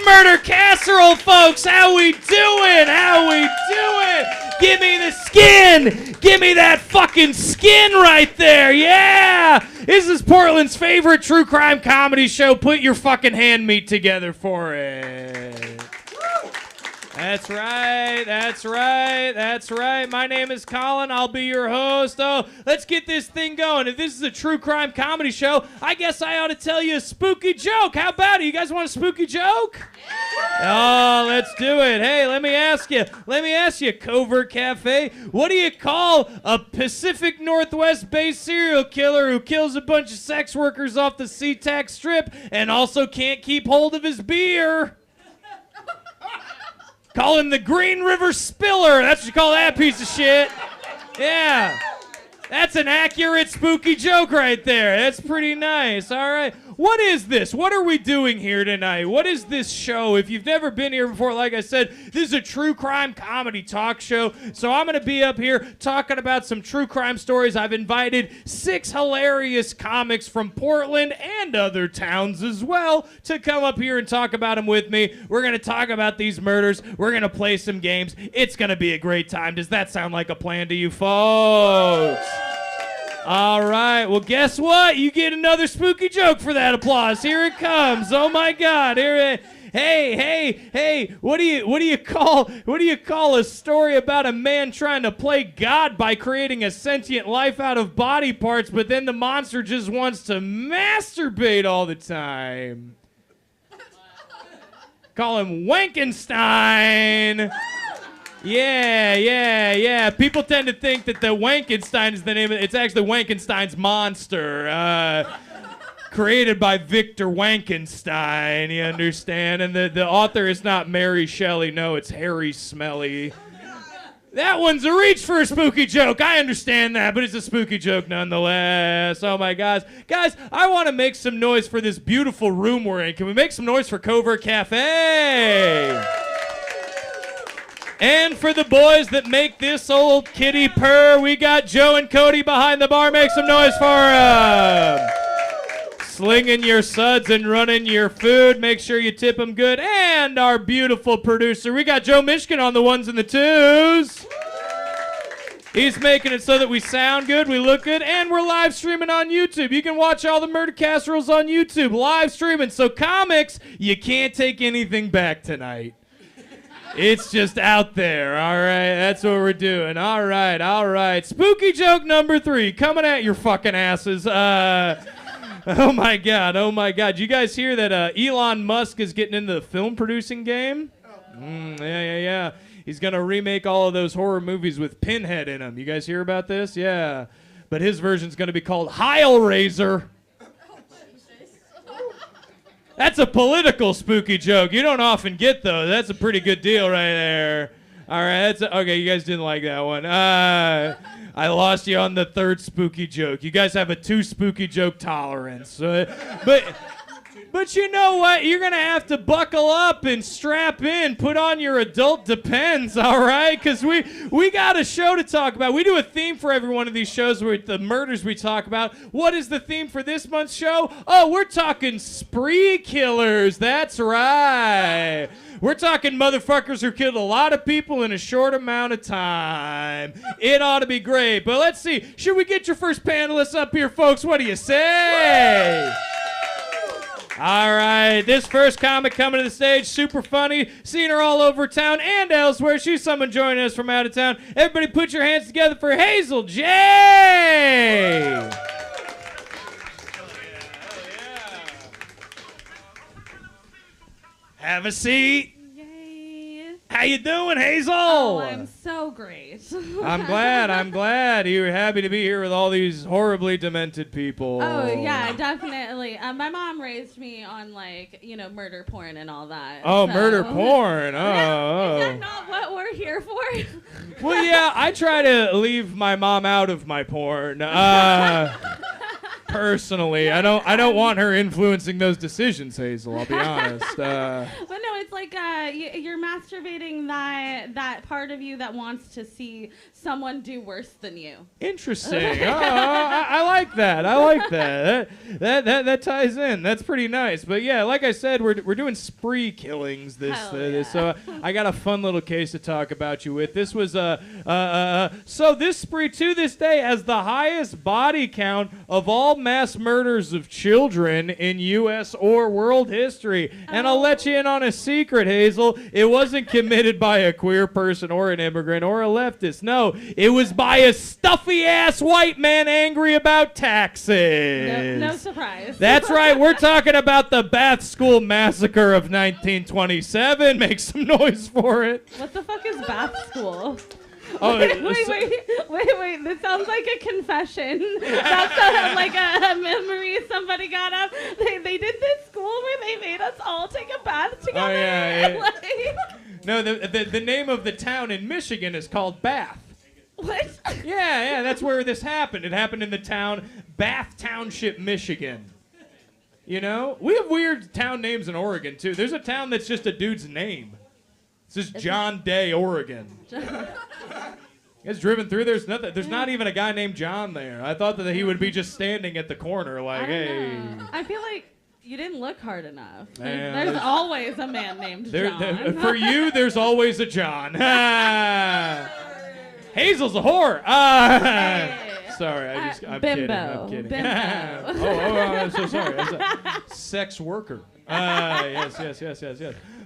Murder Casserole, folks. How we doing? How we doing? Give me the skin. Give me that fucking skin right there. Yeah. This is Portland's favorite true crime comedy show. Put your fucking hand meat together for it. That's right. That's right. That's right. My name is Colin. I'll be your host. Oh, let's get this thing going. If this is a true crime comedy show, I guess I ought to tell you a spooky joke. How about it? You guys want a spooky joke? Oh, let's do it. Hey, let me ask you, Covert Café, what do you call a Pacific Northwest-based serial killer who kills a bunch of sex workers off the SeaTac Strip and also can't keep hold of his beer? Call him the Green River Spiller. That's what you call that piece of shit. Yeah. That's an accurate spooky joke right there. That's pretty nice. All right. What is this? What are we doing here tonight? What is this show? If you've never been here before, like I said, this is a true crime comedy talk show. So I'm going to be up here talking about some true crime stories. I've invited 6 hilarious comics from Portland and other towns as well to come up here and talk about them with me. We're going to talk about these murders. We're going to play some games. It's going to be a great time. Does that sound like a plan to you folks? All right. Well, guess what? You get another spooky joke for that applause. Here it comes. Oh my God. Hey. What do you call a story about a man trying to play God by creating a sentient life out of body parts, but then the monster just wants to masturbate all the time? Call him Wankenstein. Yeah. People tend to think that the Wankenstein is the name of it. It's actually Wankenstein's monster, created by Victor Wankenstein, you understand? And the author is not Mary Shelley. No, it's Harry Smelly. That one's a reach for a spooky joke. I understand that, but it's a spooky joke nonetheless. Oh, my gosh. Guys, I want to make some noise for this beautiful room we're in. Can we make some noise for Covert Café? And for the boys that make this old kitty purr, we got Joe and Cody behind the bar. Make some noise for them. Slinging your suds and running your food. Make sure you tip them good. And our beautiful producer, we got Joe Mishkin on the ones and the twos. He's making it so that we sound good, we look good, and we're live streaming on YouTube. You can watch all the Murder Casseroles on YouTube, live streaming. So comics, you can't take anything back tonight. It's just out there, all right? That's what we're doing. All right. Spooky joke number 3, coming at your fucking asses. Oh, my God. You guys hear that Elon Musk is getting into the film producing game? Yeah. He's going to remake all of those horror movies with Pinhead in them. You guys hear about this? Yeah. But his version's going to be called Heilrazor. That's a political spooky joke. You don't often get those. That's a pretty good deal right there. All right, okay, you guys didn't like that one. I lost you on the 3rd spooky joke. You guys have a 2 spooky joke tolerance. But you know what? You're going to have to buckle up and strap in. Put on your adult Depends, all right? Because we got a show to talk about. We do a theme for every one of these shows with the murders we talk about. What is the theme for this month's show? Oh, we're talking spree killers. That's right. We're talking motherfuckers who killed a lot of people in a short amount of time. It ought to be great. But let's see. Should we get your first panelists up here, folks? What do you say? All right, this first comic coming to the stage, super funny, seen her all over town and elsewhere. She's someone joining us from out of town. Everybody put your hands together for Hazel Jae. Have a seat. How you doing, Hazel? Oh, I'm so great. I'm glad. You're happy to be here with all these horribly demented people. Oh, yeah, definitely. My mom raised me on, murder porn and all that. Oh, so. Murder porn. Oh. Is that not what we're here for? Well, yeah, I try to leave my mom out of my porn. personally. I don't want her influencing those decisions, Hazel. I'll be honest. But no, it's like you're masturbating that part of you that wants to see someone do worse than you. Interesting. I like that. I like that. That ties in. That's pretty nice. But yeah, like I said, we're doing spree killings this. So I got a fun little case to talk about you with. This was so this spree to this day has the highest body count of all mass murders of children in U.S. or world history. And I'll let you in on a secret, Hazel. It wasn't committed by a queer person or an immigrant or a leftist. No, it was by a stuffy-ass white man angry about taxes. No surprise. That's right. We're talking about the Bath School Massacre of 1927. Make some noise for it. What the fuck is Bath School? Oh, wait. This sounds like a confession. That's like a memory somebody got up. They did this school where they made us all take a bath together. Oh, yeah. No, the name of the town in Michigan is called Bath. What? Yeah, that's where this happened. It happened in the town Bath Township, Michigan. You know? We have weird town names in Oregon, too. There's a town that's just a dude's name. This is John Day, Oregon. You guys driven through? There's nothing. There's not even a guy named John there. I thought that he would be just standing at the corner like, hey. I feel like you didn't look hard enough. Yeah, there's always a man named John. For you, there's always a John. Hazel's a whore. Sorry, I'm bimbo. kidding. Bimbo. I'm so sorry. I was a sex worker. Yes.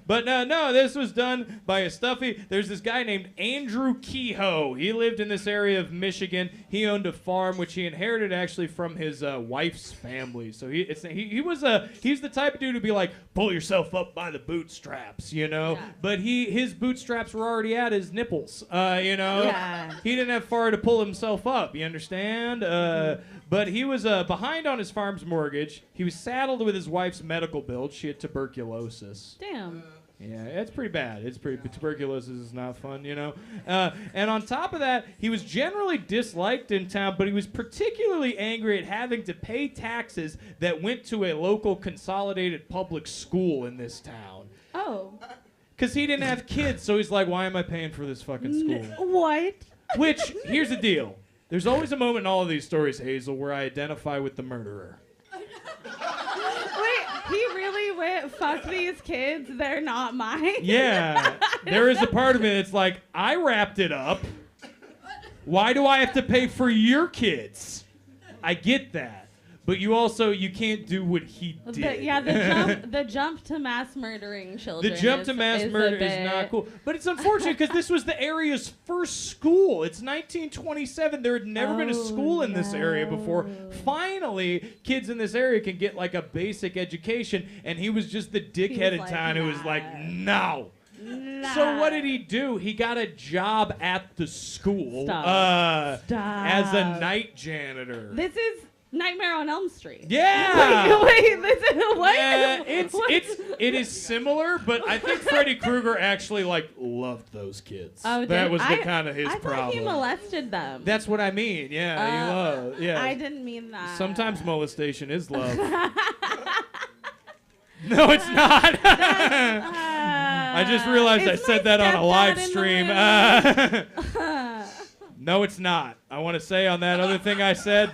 But no, this was done by a stuffy. There's this guy named Andrew Kehoe. He lived in this area of Michigan. He owned a farm, which he inherited actually from his wife's family. So he's the type of dude who'd be like, pull yourself up by the bootstraps, you know. Yeah. But his bootstraps were already at his nipples, you know. Yeah. He didn't have far to pull himself up. You understand? But he was behind on his farm's mortgage. He was saddled with his wife's medical bills. She had tuberculosis. Damn. Yeah, it's pretty bad. Tuberculosis is not fun, you know. And on top of that, he was generally disliked in town, but he was particularly angry at having to pay taxes that went to a local consolidated public school in this town. Oh. Because he didn't have kids, so he's like, why am I paying for this fucking school? What? Which, here's the deal. There's always a moment in all of these stories, Hazel, where I identify with the murderer. Wait, he really went, fuck these kids, they're not mine? Yeah. There is a part of it that's like, I wrapped it up. Why do I have to pay for your kids? I get that. But you can't do what he did. The jump to mass murdering children. The jump to mass murder is not cool. But it's unfortunate because this was the area's first school. It's 1927. There had never been a school in this area before. Finally, kids in this area can get like a basic education, and he was just the dickhead in town who was like, no. Nah. So what did he do? He got a job at the school as a night janitor. This is Nightmare on Elm Street. Yeah. Wait, this is what? Yeah, it is similar, but I think Freddy Krueger actually loved those kids. Oh, that was kind of his problem. I thought he molested them. That's what I mean. Yeah, he loved. Yeah. I didn't mean that. Sometimes molestation is love. No, it's not. I just realized I said that on a live stream. No, it's not. I want to say on that other thing I said.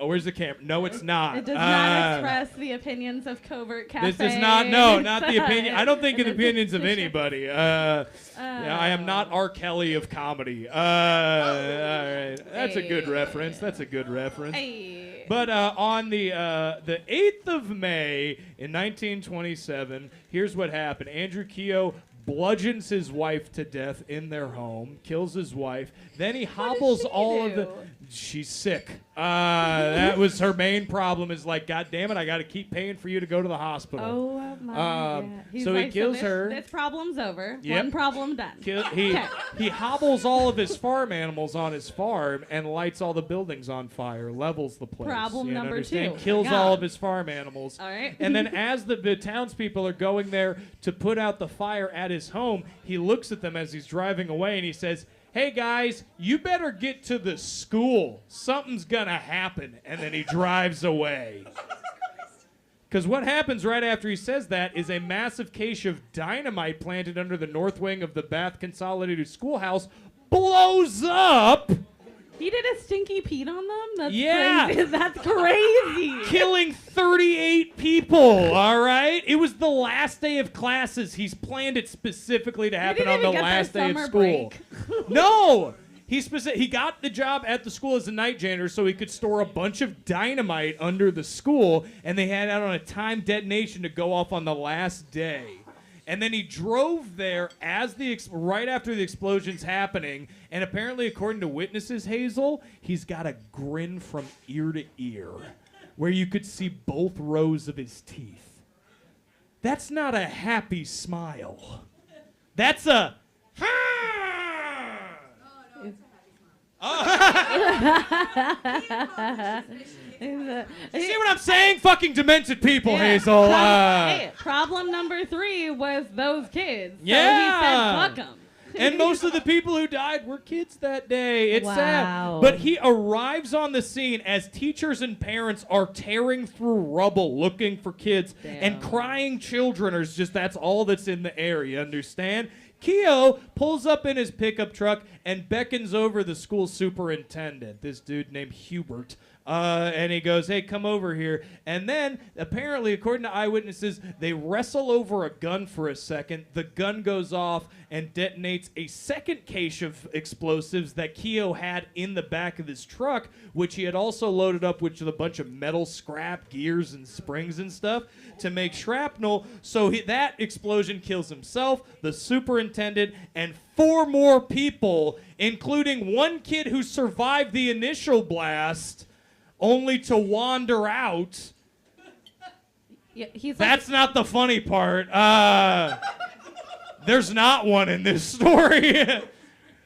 Where's the camera? No, it's not. It does not express the opinions of Covert Café. This does not. No, not the opinion. I don't think the opinions of anybody. I am not R. Kelly of comedy. All right. That's a good reference. Hey. But on the 8th of May in 1927, here's what happened. Andrew Kehoe bludgeons his wife to death in their home, kills his wife. Then he hobbles all of the... She's sick. That was her main problem is like, God damn it, I got to keep paying for you to go to the hospital. Oh, my God. So he kills her. This problem's over. Yep. One problem done. He hobbles all of his farm animals on his farm and lights all the buildings on fire, levels the place. Problem number 2. Kills all of his farm animals. All right. And then as the townspeople are going there to put out the fire at his home, he looks at them as he's driving away and he says, hey guys, you better get to the school. Something's gonna happen. And then he drives away. Because what happens right after he says that is a massive cache of dynamite planted under the north wing of the Bath Consolidated Schoolhouse blows up. He did a stinky Pete on them? That's Yeah. crazy. That's crazy. Killing 38 people, all right? It was the last day of classes. He's planned it specifically to happen on the last day of school. No! He got the job at the school as a night janitor so he could store a bunch of dynamite under the school, and they had out on a timed detonation to go off on the last day. And then he drove there as right after the explosion's happening, and apparently, according to witnesses, Hazel, he's got a grin from ear to ear, where you could see both rows of his teeth. That's not a happy smile. That's a You see what I'm saying? Fucking demented people, Hazel. Problem number 3 was those kids. So Yeah. he said, fuck them. And most of the people who died were kids that day. It's Wow. sad. But he arrives on the scene as teachers and parents are tearing through rubble looking for kids. Damn. And crying children are just, that's all that's in the air. You understand? Keo pulls up in his pickup truck and beckons over the school superintendent, this dude named Hubert. And he goes, hey, come over here. And then, apparently, according to eyewitnesses, they wrestle over a gun for a second. The gun goes off and detonates a second cache of explosives that Keo had in the back of his truck, which he had also loaded up with a bunch of metal scrap, gears, and springs and stuff to make shrapnel. So that explosion kills himself, the superintendent, and 4 more people, including one kid who survived the initial blast, only to wander out. Yeah, he's That's not the funny part. There's not one in this story.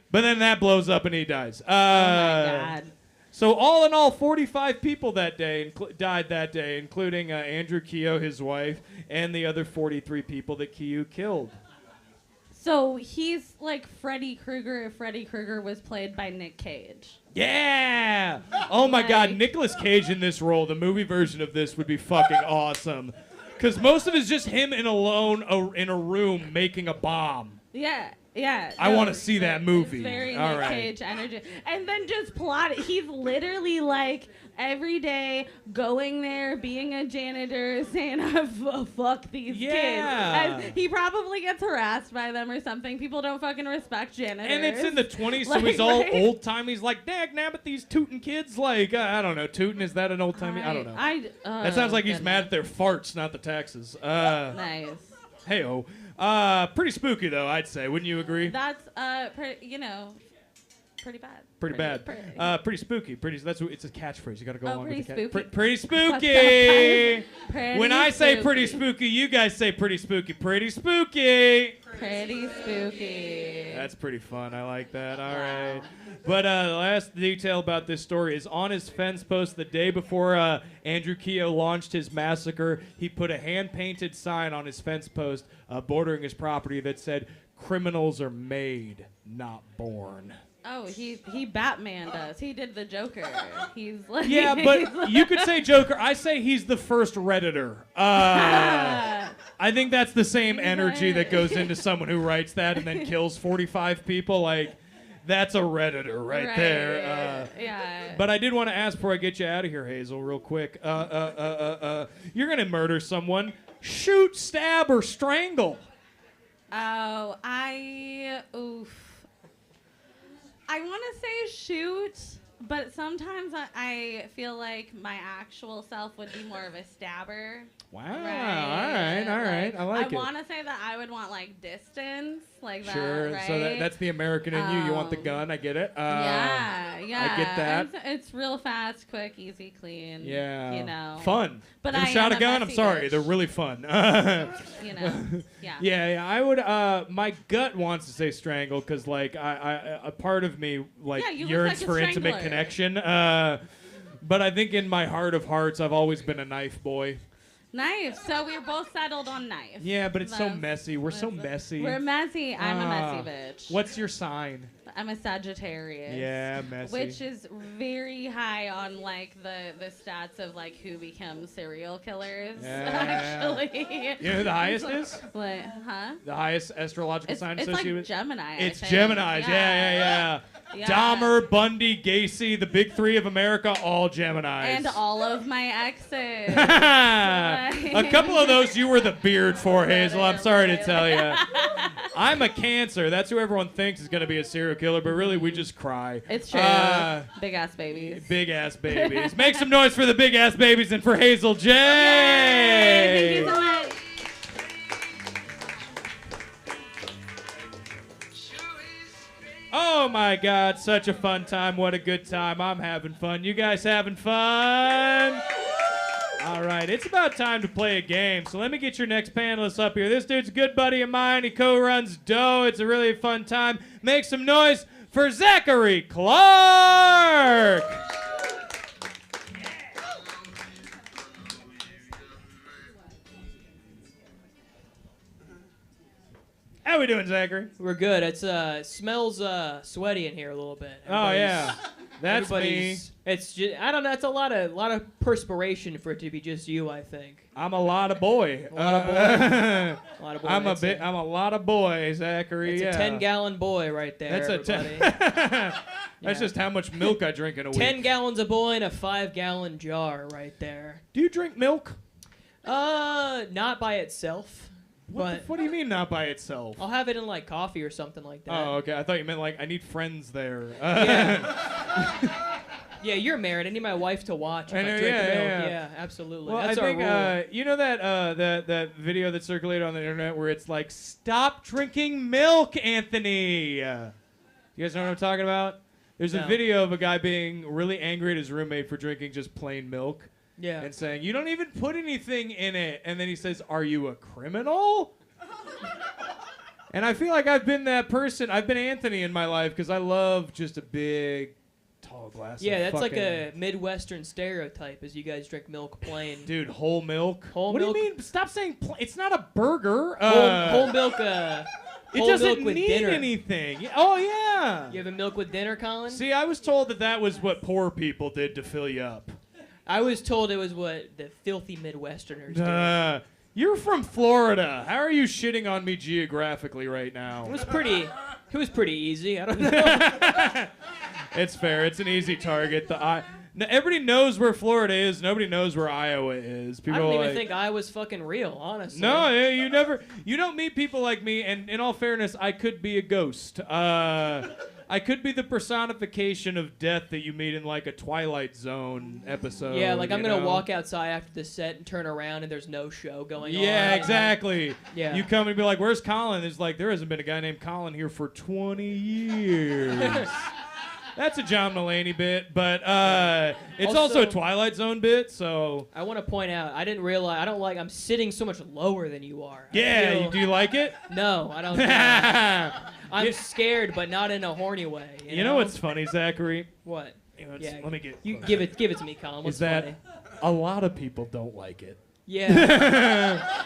But then that blows up and he dies. oh my God. So all in all, 45 people that day died that day, including Andrew Keogh, his wife, and the other 43 people that Keogh killed. So he's like Freddy Krueger if Freddy Krueger was played by Nick Cage. Yeah! Oh my God, Nicolas Cage in this role, the movie version of this would be fucking awesome. Because most of it is just him in a room making a bomb. Yeah, yeah. I want to see that movie. It's very All Nick right. Cage energy. And then just plot it. He's literally like every day going there, being a janitor, saying, fuck these Yeah. kids. And he probably gets harassed by them or something. People don't fucking respect janitors. And it's in the 20s, so Like, he's all right? old time. He's like, dag nabbit, these tootin' kids. Like, I don't know, tootin', is that an old time? I don't know. That sounds like he's mad at their farts, not the taxes. Nice. Hey-oh. Pretty spooky, though, I'd say. Wouldn't you agree? That's, pretty bad. Pretty bad. Pretty spooky. It's a catchphrase. You got to go along with the pretty spooky. Pretty spooky. Pretty When I say spooky. pretty spooky, you guys say pretty spooky. Pretty spooky. Pretty spooky. That's pretty fun. I like that. All right. But the last detail about this story is on his fence post the day before Andrew Keogh launched his massacre, he put a hand-painted sign on his fence post bordering his property that said, "Criminals are made, not born." Oh, he Batman does. He did the Joker. He's like Yeah, but you could say Joker. I say he's the first Redditor. I think that's the same energy that goes into someone who writes that and then kills 45 people. Like, that's a Redditor right there. Yeah. But I did want to ask before I get you out of here, Hazel, real quick. You're going to murder someone. Shoot, stab, or strangle. Oh, oof. I want to say shoot, but sometimes I feel like my actual self would be more of a stabber. Wow. Right. All right. I like it. I want to say that I would want like distance, like that. Sure. Right? So that's the American in you. You want the gun. I get it. Yeah. I get that. It's real fast, quick, easy, clean. Yeah. You know. Fun. But Ever I shot am a gun? messy I'm sorry. bitch. They're really fun. You know. Yeah. Yeah. I would. My gut wants to say strangle because, like, a part of me like Yeah, you look yearns like a for intimate strangler. connection. But I think in my heart of hearts, I've always been a knife boy. Knife. So we were both settled on knife. Yeah, but it's so messy. We're so messy. We're messy. I'm a messy bitch. What's your sign? I'm a Sagittarius. Yeah, messy. Which is very high on like the stats of like who becomes serial killers. Actually. You know who the highest is? What? Huh? The highest astrological sign associated with? It's like Gemini. It's Gemini. Yeah. Dahmer, Bundy, Gacy, the big three of America, all Geminis. And all of my exes. A couple of those you were the beard for, Hazel. I'm sorry to tell you. I'm a Cancer. That's who everyone thinks is going to be a serial killer, but really we just cry. It's true. Big ass babies. Big ass babies. Make some noise for the big ass babies and for Hazel Jae. Yay! Thank you so much. Oh my God, such a fun time. What a good time. I'm having fun. You guys having fun? All right, it's about time to play a game. So let me get your next panelist up here. This dude's a good buddy of mine. He co-runs Doe. It's a really fun time. Make some noise for Zachary Clark. How we doing, Zachary? We're good. It's smells sweaty in here a little bit. Oh yeah, that's me. It's just, I don't know. It's a lot of perspiration for it to be just you. I think. I'm a lot of boy. A lot of boy. A lot of boy. I'm a lot of boy, Zachary. It's a 10-gallon boy right there. That's That's just how much milk I drink in a week. 10 gallons of boy in a 5-gallon jar right there. Do you drink milk? Not by itself. What do you mean not by itself? I'll have it in like coffee or something like that. Oh, okay. I thought you meant like I need friends there. Yeah. Yeah, you're married. I need my wife to watch. If I drink milk. Yeah, absolutely. Well, that's I think our rule. you know that video that circulated on the internet where it's like, "Stop drinking milk, Anthony." You guys know what I'm talking about? There's a video of a guy being really angry at his roommate for drinking just plain milk. Yeah. And saying, "You don't even put anything in it." And then he says, "Are you a criminal?" And I feel like I've been that person. I've been Anthony in my life because I love just a big, tall glass Yeah, of that's like fucking... a Midwestern stereotype is you guys drink milk plain. Dude, whole milk? Whole what milk? do you mean? Stop saying plain. It's not a burger. Whole milk, it whole doesn't milk with need dinner. anything. Oh, yeah. You have a milk with dinner, Colin? See, I was told that was what poor people did to fill you up. I was told it was what the filthy Midwesterners do. You're from Florida. How are you shitting on me geographically right now? It was pretty easy. I don't know. It's fair. It's an easy target. Everybody knows where Florida is. Nobody knows where Iowa is. People I don't are even like, think Iowa's fucking real, honestly. No, you don't meet people like me. And in all fairness, I could be a ghost. I could be the personification of death that you meet in like a Twilight Zone episode. Yeah, like I'm gonna walk outside after the set and turn around and there's no show going on. Yeah, exactly. Yeah. You come and be like, "Where's Colin?" There's like, there hasn't been a guy named Colin here for 20 years. That's a John Mulaney bit, but it's also a Twilight Zone bit, so... I want to point out, I didn't realize, I'm sitting so much lower than you are. Yeah, do you like it? No, I don't. I'm scared, but not in a horny way. You know what's funny, Zachary? What? Let me get... You give it to me, Colin. What's funny? A lot of people don't like it. Yeah.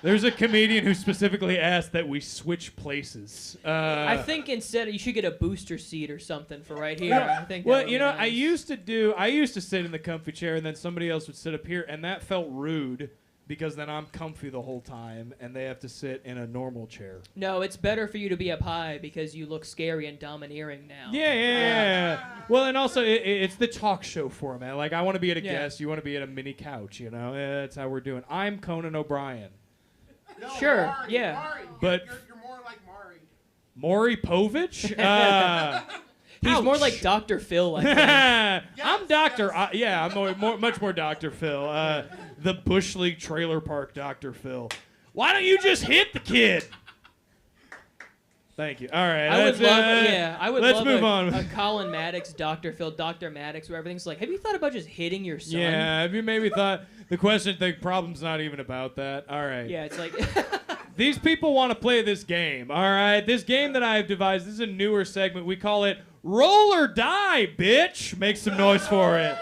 There's a comedian who specifically asked that we switch places. I think instead you should get a booster seat or something for right here. I think. Well, nice. I used to sit in the comfy chair and then somebody else would sit up here, and that felt rude because then I'm comfy the whole time and they have to sit in a normal chair. No, it's better for you to be up high because you look scary and domineering now. Yeah. Well, and also it's the talk show format. Like I want to be at a guest, you want to be at a mini couch. That's how we're doing. I'm Conan O'Brien. No, sure, Maury, yeah. Maury. But you're more like Maury. Maury Povich? He's more like Dr. Phil, I think. I'm Dr. I'm much more Dr. Phil. The Bush League Trailer Park Dr. Phil. Why don't you just hit the kid? Thank you. All right. I would love move on. A Colin Mattox, Dr. Phil, Dr. Mattox, where everything's like, have you thought about just hitting your son? Yeah, have you maybe thought the problem's not even about that? All right. Yeah, it's like... These people want to play this game, all right? This game that I have devised, this is a newer segment. We call it Roll or Die, bitch. Make some noise for it.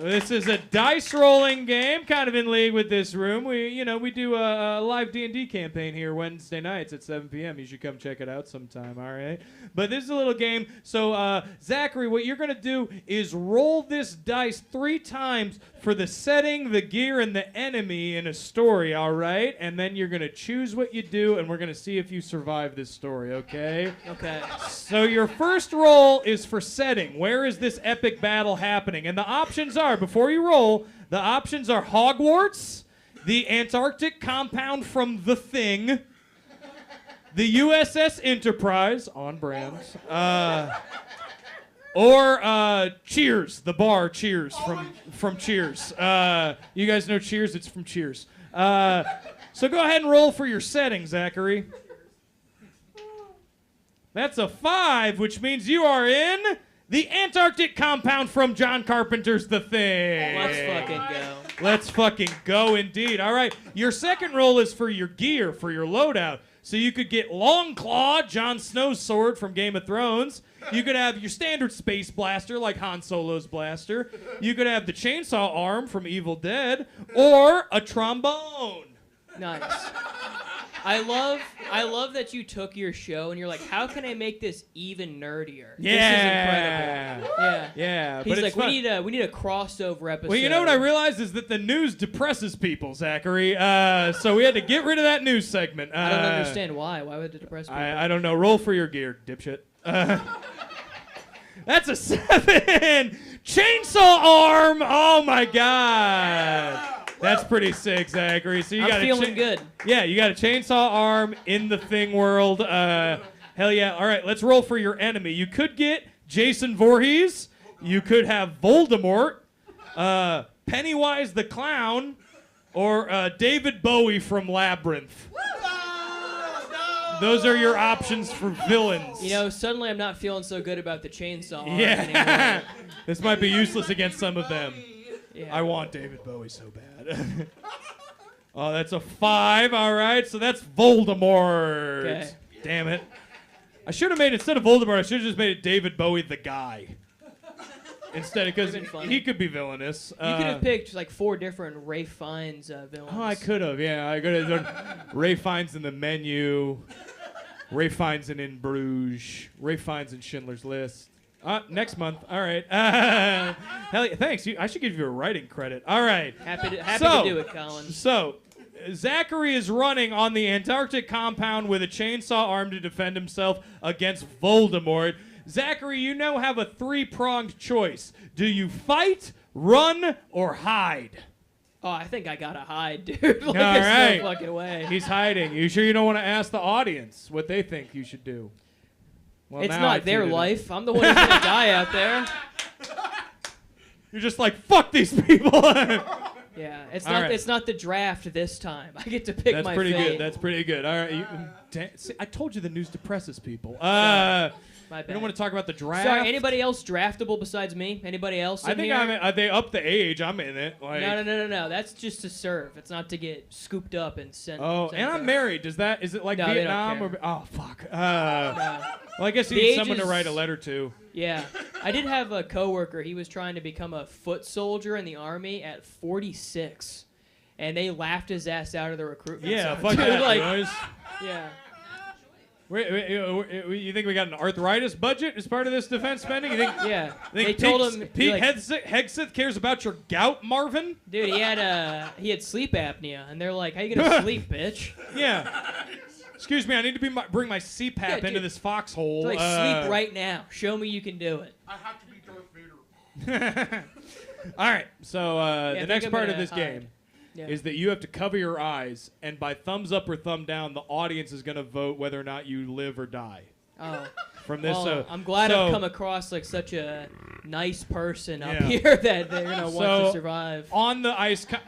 This is a dice rolling game, kind of in league with this room. We do a live D&D campaign here Wednesday nights at 7 p.m. You should come check it out sometime, all right? But this is a little game. So, Zachary, what you're going to do is roll this dice 3 times for the setting, the gear, and the enemy in a story, all right? And then you're going to choose what you do, and we're going to see if you survive this story, okay? Okay. So your first roll is for setting. Where is this epic battle happening? And the options are, before you roll, the options are Hogwarts, the Antarctic compound from The Thing, the USS Enterprise, on brand, or Cheers, the bar Cheers from Cheers. You guys know Cheers? It's from Cheers. So go ahead and roll for your setting, Zachary. That's a 5, which means you are in the Antarctic compound from John Carpenter's The Thing. Let's fucking go. Let's fucking go, indeed. All right, your second roll is for your gear, for your loadout. So you could get Longclaw, Jon Snow's sword from Game of Thrones. You could have your standard space blaster, like Han Solo's blaster. You could have the chainsaw arm from Evil Dead, or a trombone. Nice. I love that you took your show and you're like, how can I make this even nerdier? Yeah. This is incredible. Yeah. He's but like, it's fun. we need a crossover episode. Well, you know what I realized is that the news depresses people, Zachary. So we had to get rid of that news segment. I don't understand why. Why would it depress people? I don't know. Roll for your gear, dipshit. That's a 7. Chainsaw arm. Oh my god. That's pretty sick, Zachary. So you got I'm feeling good. Yeah, you got a chainsaw arm in the Thing world. Hell yeah. All right, let's roll for your enemy. You could get Jason Voorhees. You could have Voldemort, Pennywise the Clown, or David Bowie from Labyrinth. Those are your options for villains. You know, suddenly I'm not feeling so good about the chainsaw arm Yeah. anymore. This might be useless against some of them. Yeah. I want David Bowie so bad. Oh, that's a 5. All right, so that's Voldemort. Okay. Damn it. I should have made, instead of Voldemort, I should have just made it David Bowie the guy. Instead, because he could be villainous. You could have picked like 4 different Ray Fiennes villains. Oh, I could have. Yeah, I could have done Ray Fiennes in The Menu, Ray Fiennes in Bruges, Ray Fiennes in Schindler's List. Next month. All right. Hell yeah, thanks. I should give you a writing credit. All right. Happy to do it, Colin. So, Zachary is running on the Antarctic compound with a chainsaw arm to defend himself against Voldemort. Zachary, you now have a 3-pronged choice. Do you fight, run, or hide? Oh, I think I gotta hide, dude. Like, All there's right. no fucking way. He's hiding. You sure you don't want to ask the audience what they think you should do? Well, It's now I not their tweeted it. life. I'm the one who's gonna die out there. You're just like, fuck these people. Yeah, All right. it's not the draft this time. I get to pick That's my pretty fate. good. That's pretty good. All right. See, I told you the news depresses people. My bad. We don't want to talk about the draft. Sorry, anybody else draftable besides me? Anybody else? I in think here? they upped the age. I'm in it. Like, No. That's just to serve. It's not to get scooped up and sent. Oh, sent and I'm there. married. Is it like No, they don't Vietnam care. or? Oh fuck. No. Well, I guess you The need age someone to is- write a letter to. Yeah, I did have a coworker. He was trying to become a foot soldier in the army at 46, and they laughed his ass out of the recruitment. Yeah, center. fuck Dude, that, like, boys. yeah. You think we got an arthritis budget as part of this defense spending? You think? Yeah, Think they told him, Pete like, Hegseth cares about your gout, Marvin? dude, he had sleep apnea, and they're like, "How you gonna sleep, bitch?" Yeah. Excuse me, I need to bring my CPAP Yeah, into dude. this foxhole. They're like, sleep right now. Show me you can do it. I have to be Darth Vader. All right, so I the think next I'm part of gonna this hide. game Yeah. is that you have to cover your eyes, and by thumbs up or thumb down, the audience is going to vote whether or not you live or die. Oh. From this, Well, I'm glad I've come across like such a nice person up Yeah. here that they're gonna want to survive. On the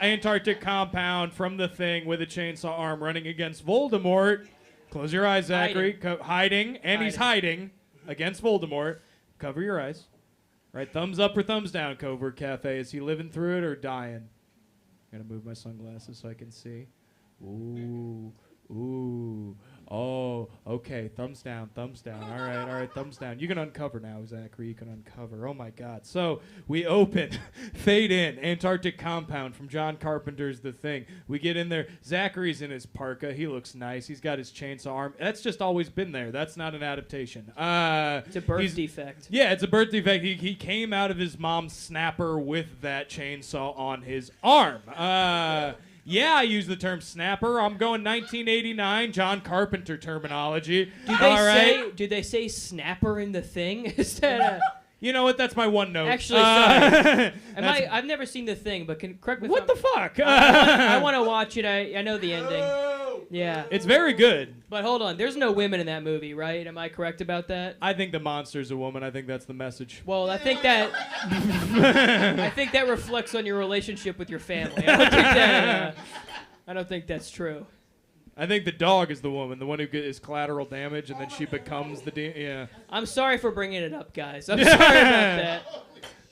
Antarctic compound from the Thing with a chainsaw arm running against Voldemort. Close your eyes, Zachary. Hiding, and he's hiding against Voldemort. Cover your eyes. Right, thumbs up or thumbs down, Covert Café. Is he living through it or dying? I'm gonna move my sunglasses so I can see. Ooh. Oh, okay. Thumbs down, thumbs down. All right, thumbs down. You can uncover now, Zachary. You can uncover. Oh, my God. So we open, fade in, Antarctic Compound from John Carpenter's The Thing. We get in there. Zachary's in his parka. He looks nice. He's got his chainsaw arm. That's just always been there. That's not an adaptation. It's a birth defect. Yeah, it's a birth defect. He came out of his mom's snapper with that chainsaw on his arm. Yeah, I use the term snapper. I'm going 1989 John Carpenter terminology. Do they say snapper in The Thing? Is that You know what? That's my one note. Actually, sorry. I've never seen The Thing, but correct me if What the fuck? I want to watch it. I know the ending. Yeah. It's very good. But hold on. There's no women in that movie, right? Am I correct about that? I think the monster's a woman. I think that's the message. Well, I think that reflects on your relationship with your family. I don't think that's true. I think the dog is the woman, the one who is collateral damage, and then she becomes the yeah. I'm sorry for bringing it up, guys. I'm sorry about that.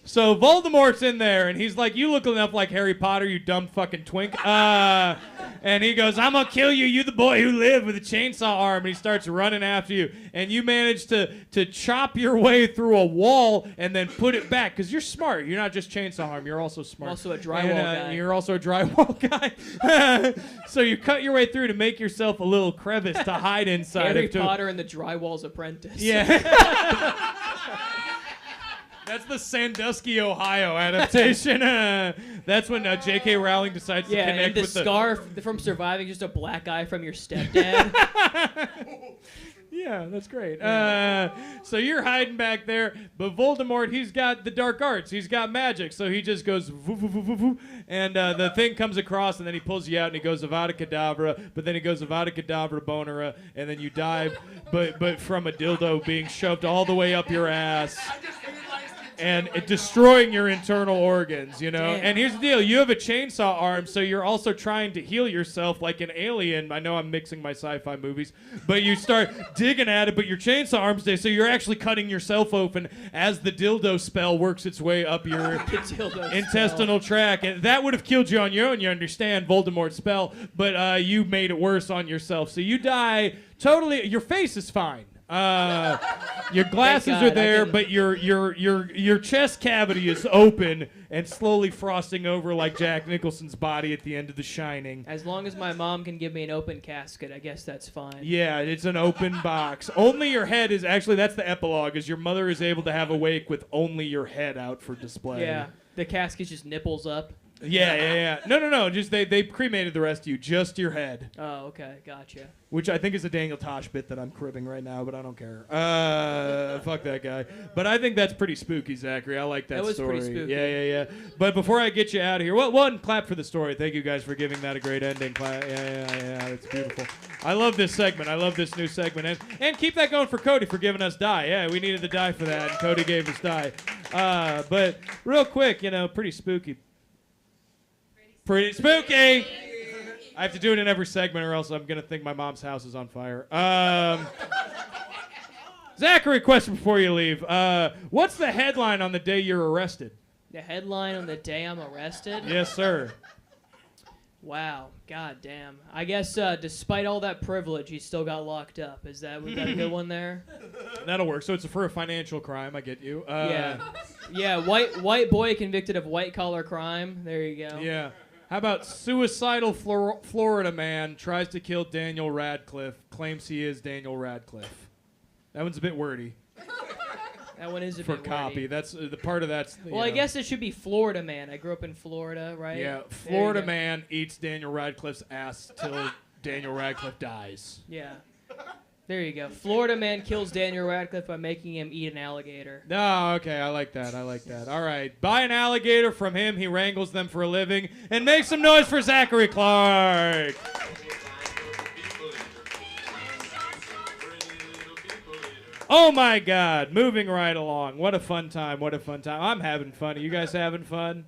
So Voldemort's in there, and he's like, "You look enough like Harry Potter, you dumb fucking twink." And he goes, "I'm gonna kill you, you the boy who lived with a chainsaw arm." And he starts running after you, and you manage to chop your way through a wall and then put it back, because you're smart. You're not just chainsaw arm, you're also smart. Also a drywall guy. You're also a drywall guy. So you cut your way through to make yourself a little crevice to hide inside. Harry Potter and the Drywall's Apprentice. Yeah. That's the Sandusky, Ohio adaptation. That's when J.K. Rowling decides to connect and the with scar from surviving just a black eye from your stepdad. Yeah, that's great. So you're hiding back there, but Voldemort, he's got the dark arts. He's got magic, so he just goes voo, voo, voo, voo, voo, and the thing comes across, and then he pulls you out, and he goes Avada Kedavra, but then he goes Avada Kedavra Bonera, and then you die, but from a dildo being shoved all the way up your ass. And destroying your internal organs, you know? Damn. And here's the deal. You have a chainsaw arm, so you're also trying to heal yourself like an alien. I know I'm mixing my sci-fi movies. But you start digging at it, but your chainsaw arm's there, so you're actually cutting yourself open as the dildo spell works its way up your intestinal tract. And that would have killed you on your own, you understand, Voldemort's spell. But you made it worse on yourself. So you die totally. Your face is fine. Your glasses are there, but your chest cavity is open and slowly frosting over like Jack Nicholson's body at the end of The Shining. As long as my mom can give me an open casket, I guess that's fine. Yeah, it's an open box. Only your head is actually, that's the epilogue, is your mother is able to have a wake with only your head out for display. Yeah, the casket's just nipples up. Yeah. No. Just they cremated the rest of you, just your head. Oh, okay, gotcha. Which I think is a Daniel Tosh bit that I'm cribbing right now, but I don't care. Fuck that guy. But I think that's pretty spooky, Zachary. I like that story. That was pretty spooky. Yeah. But before I get you out of here, one clap for the story. Thank you guys for giving that a great ending. Yeah. It's beautiful. I love this segment. I love this new segment. And keep that going for Cody for giving us die. Yeah, we needed the die for that, and Cody gave us die. But real quick, pretty spooky. Pretty spooky. I have to do it in every segment or else I'm going to think my mom's house is on fire. Zachary, question before you leave. What's the headline on the day you're arrested? The headline on the day I'm arrested? Yes, sir. Wow. God damn. I guess despite all that privilege, he still got locked up. Was that a good one there? That'll work. So it's for a financial crime. I get you. Yeah. White boy convicted of white collar crime. There you go. Yeah. How about suicidal Florida man tries to kill Daniel Radcliffe, claims he is Daniel Radcliffe. That one's a bit wordy. That one is a for bit copy. wordy. That's the part of that's. Well, I guess it should be Florida man. I grew up in Florida, right? Yeah, Florida man eats Daniel Radcliffe's ass till Daniel Radcliffe dies. Yeah. There you go. Florida man kills Daniel Radcliffe by making him eat an alligator. No, okay, I like that. All right, buy an alligator from him. He wrangles them for a living. And make some noise for Zachary Clark. Oh my God, moving right along. What a fun time. I'm having fun. Are you guys having fun?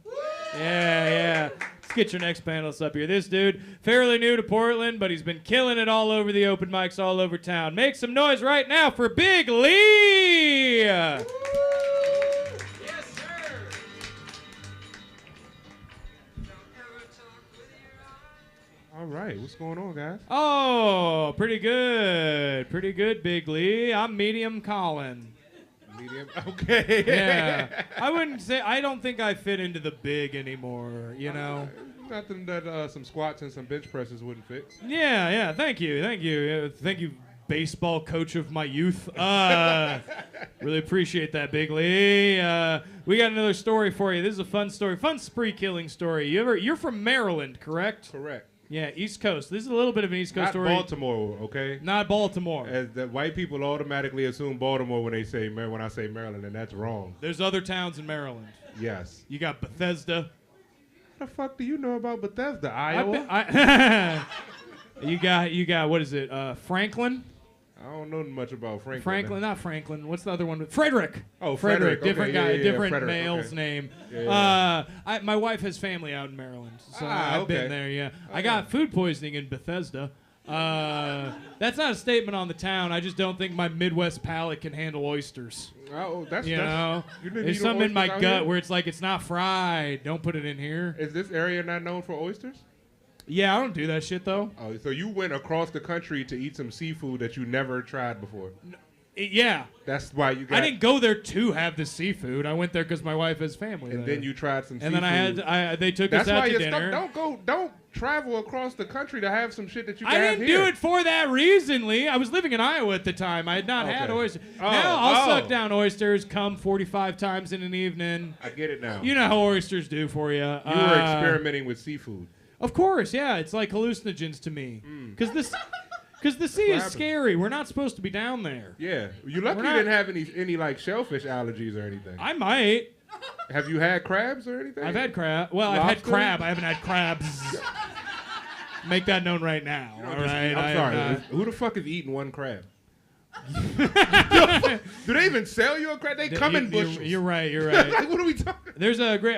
Yeah. Let's get your next panelist up here. This dude, fairly new to Portland, but he's been killing it all over the open mics all over town. Make some noise right now for Big Lee! Yes, sir. All right. What's going on, guys? Oh, pretty good. Pretty good, Big Lee. I'm medium Colin. Medium? Okay. Yeah. I don't think I fit into the big anymore, you know? Nothing that some squats and some bench presses wouldn't fix. Yeah. Thank you. Thank you, baseball coach of my youth. Really appreciate that, Big Lee. We got another story for you. This is a fun story. Fun spree killing story. You're from Maryland, correct? Correct. Yeah, East Coast. This is a little bit of an East Coast Not story. Baltimore, okay? Not Baltimore. As the white people automatically assume Baltimore when I say Maryland, and that's wrong. There's other towns in Maryland. Yes. You got Bethesda. What the fuck do you know about Bethesda, Iowa? You got what is it? Franklin. I don't know much about Franklin. Franklin, not Franklin. What's the other one? Frederick. Oh, Frederick. Okay, Different yeah, guy, yeah, different Frederick, male's okay. name. Yeah. My wife has family out in Maryland, so I've okay. been there. Yeah, I got food poisoning in Bethesda. That's not a statement on the town. I just don't think my Midwest palate can handle oysters. Oh, that's You know, you didn't there's eat something in my oysters out gut here? where it's like it's not fried. Don't put it in here. Is this area not known for oysters? Yeah, I don't do that shit though. Oh, so you went across the country to eat some seafood that you never tried before. Yeah. That's why you got. I didn't go there to have the seafood. I went there because my wife has family And there. then you tried some And seafood. then they took That's us out why to you're dinner. stuck. Don't travel across the country to have some shit that you I can have didn't here. do it for that reason, Lee. I was living in Iowa at the time. I had not had Okay. oysters. Oh, Now I'll oh. suck down oysters, come 45 times in an evening. I get it now. You know how oysters do for you. You were experimenting with seafood. Of course, yeah. It's like hallucinogens to me. Because the sea is happens. scary. We're not supposed to be down there. Yeah, you lucky We're you not- didn't have any like shellfish allergies or anything. I might. Have you had crabs or anything? I've had crab. Well, I've had Lobster? crab. I haven't had crabs. Make that known right now. You know, All just- right. I'm sorry. Who the fuck is eating one crab? Do they even sell you a crab? They come in bushels. You're right. You're right. Like, what are we talking? There's a great.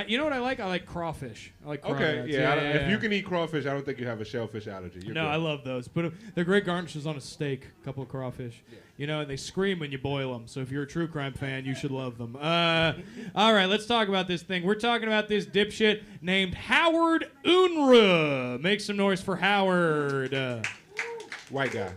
You know what I like? I like crawfish. I like Okay, crawdads. yeah. If you can eat crawfish, I don't think you have a shellfish allergy. You're No, good. I love those. But they're great garnishes on a steak. A couple of crawfish. Yeah. You know, and they scream when you boil them. So if you're a true crime fan, you should love them. All right, let's talk about this thing. We're talking about this dipshit named Howard Unruh. Make some noise for Howard. White guy.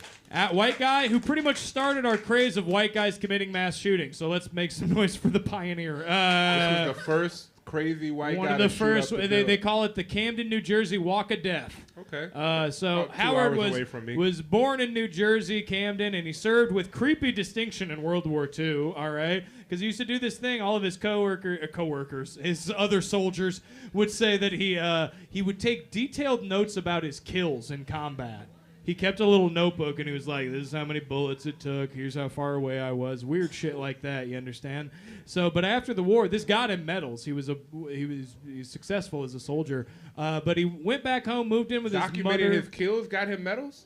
White guy who pretty much started our craze of white guys committing mass shootings. So let's make some noise for the pioneer. This was the first crazy white One guy of the to shoot first. up the They building. call it the Camden, New Jersey Walk of Death. Okay. So About 2 Howard hours away from me. was born in New Jersey, Camden, and he served with creepy distinction in World War II. All right, because he used to do this thing. All of his coworkers, his other soldiers, would say that he would take detailed notes about his kills in combat. He kept a little notebook and he was like, "This is how many bullets it took. Here's how far away I was." Weird shit like that. You understand? So, but after the war, this got him medals. He was successful as a soldier. But he went back home, moved in with his Documenting mother. his kills got him medals?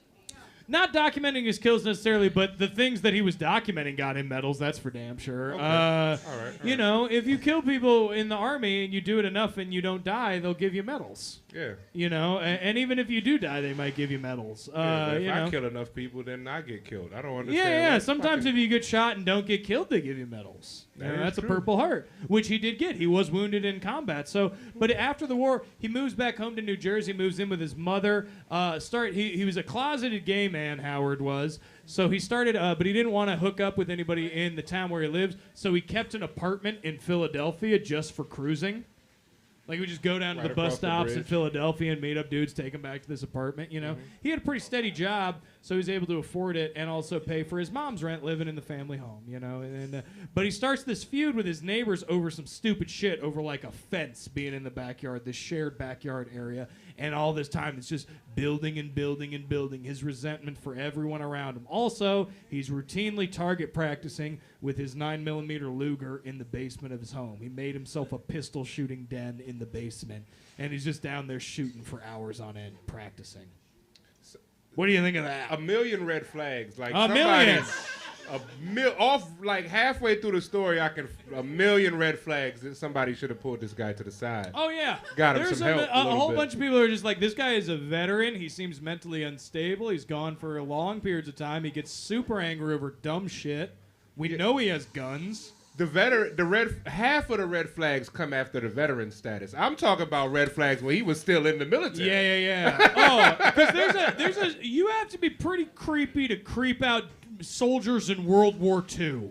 Not documenting his kills necessarily, but the things that he was documenting got him medals. That's for damn sure. Okay. All right. You know, if you kill people in the army and you do it enough and you don't die, they'll give you medals. Yeah. You know, and even if you do die, they might give you medals. Yeah, but if you I know. kill enough people, then I get killed. I don't understand. Yeah. Like, Sometimes fucking- if you get shot and don't get killed, they give you medals. You That know, is that's true. a Purple Heart, which he did get. He was wounded in combat. So, but after the war, he moves back home to New Jersey, moves in with his mother. He was a closeted gay man. Howard was. So he started, but he didn't want to hook up with anybody in the town where he lives. So he kept an apartment in Philadelphia just for cruising. Like, we just go down to Right the bus across the stops in bridge. Philadelphia and meet up dudes, take them back to this apartment, you know. He had a pretty steady job, so he was able to afford it and also pay for his mom's rent living in the family home, you know. But he starts this feud with his neighbors over some stupid shit, over like a fence being in the backyard, this shared backyard area. And all this time, it's just building and building and building his resentment for everyone around him. Also, he's routinely target practicing with his 9mm Luger in the basement of his home. He made himself a pistol shooting den in the basement, and he's just down there shooting for hours on end, practicing. What do you think of that? A million red flags. Like A million. Off like halfway through the story, a million red flags that somebody should have pulled this guy to the side. Oh, yeah. Got him There's some help a a little whole bit. bunch of people are just like, this guy is a veteran. He seems mentally unstable. He's gone for long periods of time. He gets super angry over dumb shit. We know he has guns. half of the red flags come after the veteran status. I'm talking about red flags when he was still in the military. Yeah. Oh, because you have to be pretty creepy to creep out soldiers in World War II.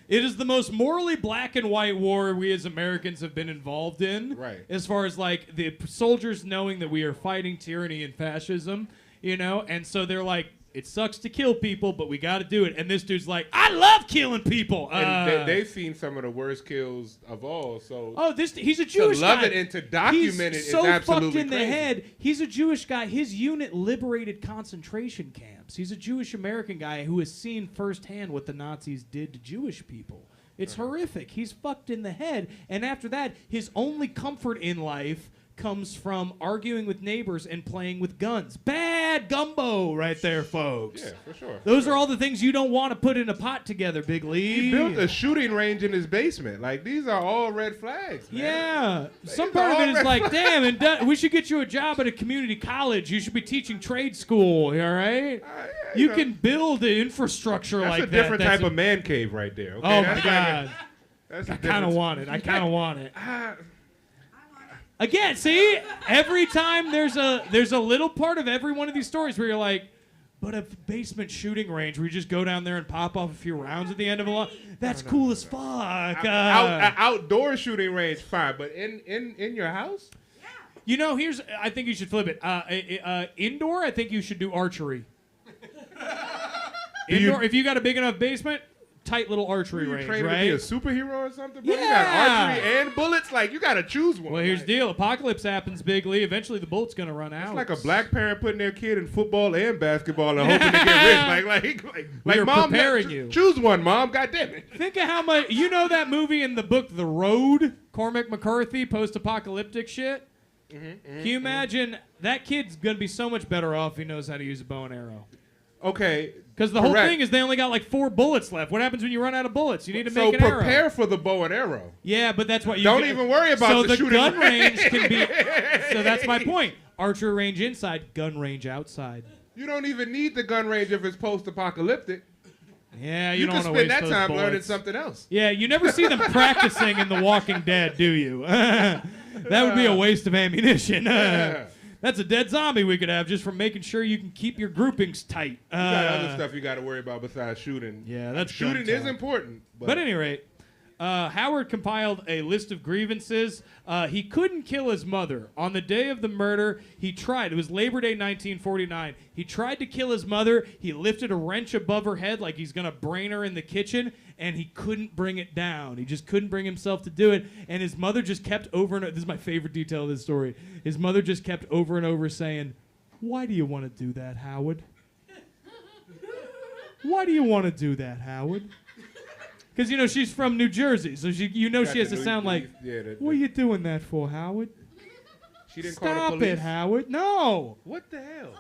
It is the most morally black and white war we as Americans have been involved in. Right. As far as like the soldiers knowing that we are fighting tyranny and fascism, you know, and so they're like, it sucks to kill people, but we got to do it. And this dude's like, I love killing people. And they've seen some of the worst kills of all. So he's a Jewish guy. To love it and to document it is absolutely He's so fucked in the crazy. head. He's a Jewish guy. His unit liberated concentration camps. He's a Jewish American guy who has seen firsthand what the Nazis did to Jewish people. It's horrific. He's fucked in the head. And after that, his only comfort in life comes from arguing with neighbors and playing with guns. Bad gumbo right there, folks. Yeah, for sure. Those are all the things you don't want to put in a pot together, Big Lee. He built a shooting range in his basement. Like, these are all red flags, man. Yeah. Some These are part of it all is red like, flags. damn, we should get you a job at a community college. You should be teaching trade school, all right? You can build the infrastructure That's like that. a different type of man cave right there. Okay? Oh, That's my like God. That's I kind of want it. Again, see, every time there's a little part of every one of these stories where you're like, but a basement shooting range where you just go down there and pop off a few rounds at the end of a lot. That's cool as fuck. Outdoor shooting range, fine, but in your house? You know, I think you should flip it. Indoor, I think you should do archery. Indoor, if you got a big enough basement, tight little archery range, Trained right? to be a superhero or something? Bro? Yeah. You got archery and bullets? Like, you got to choose one. Well, here's the like, deal. Apocalypse happens, Big Lee. Eventually, the bullet's going to run out. It's like a black parent putting their kid in football and basketball and hoping to get rich. Like Mom, preparing you. Choose one, Mom. God damn it. Think of how much... You know that movie in the book, The Road? Cormac McCarthy, post-apocalyptic shit? Can you imagine? That kid's going to be so much better off if he knows how to use a bow and arrow. Okay. Because the whole thing is they only got like 4 bullets left. What happens when you run out of bullets? You need to make an arrow. So prepare for the bow and arrow. Yeah, but that's what you don't even worry about the shooting gun range can be. So that's my point. Archer range inside, gun range outside. You don't even need the gun range if it's post-apocalyptic. Yeah, you don't can want to spend waste that those time bullets. learning something else. Yeah, you never see them practicing in The Walking Dead, do you? That would be a waste of ammunition. That's a dead zombie we could have just from making sure you can keep your groupings tight. You got other stuff you got to worry about besides shooting. Yeah, that's shooting is important. But at any rate, Howard compiled a list of grievances. He couldn't kill his mother. On the day of the murder, he tried. It was Labor Day 1949. He tried to kill his mother. He lifted a wrench above her head like he's going to brain her in the kitchen, and he couldn't bring it down. He just couldn't bring himself to do it. And his mother just kept over and over. This is my favorite detail of this story. His mother just kept over and over saying, "Why do you want to do that, Howard? Why do you want to do that, Howard?" Because, you know, she's from New Jersey, so she has to sound like, "What are you doing that for, Howard? She didn't call the Stop police? it, Howard. No." What the hell?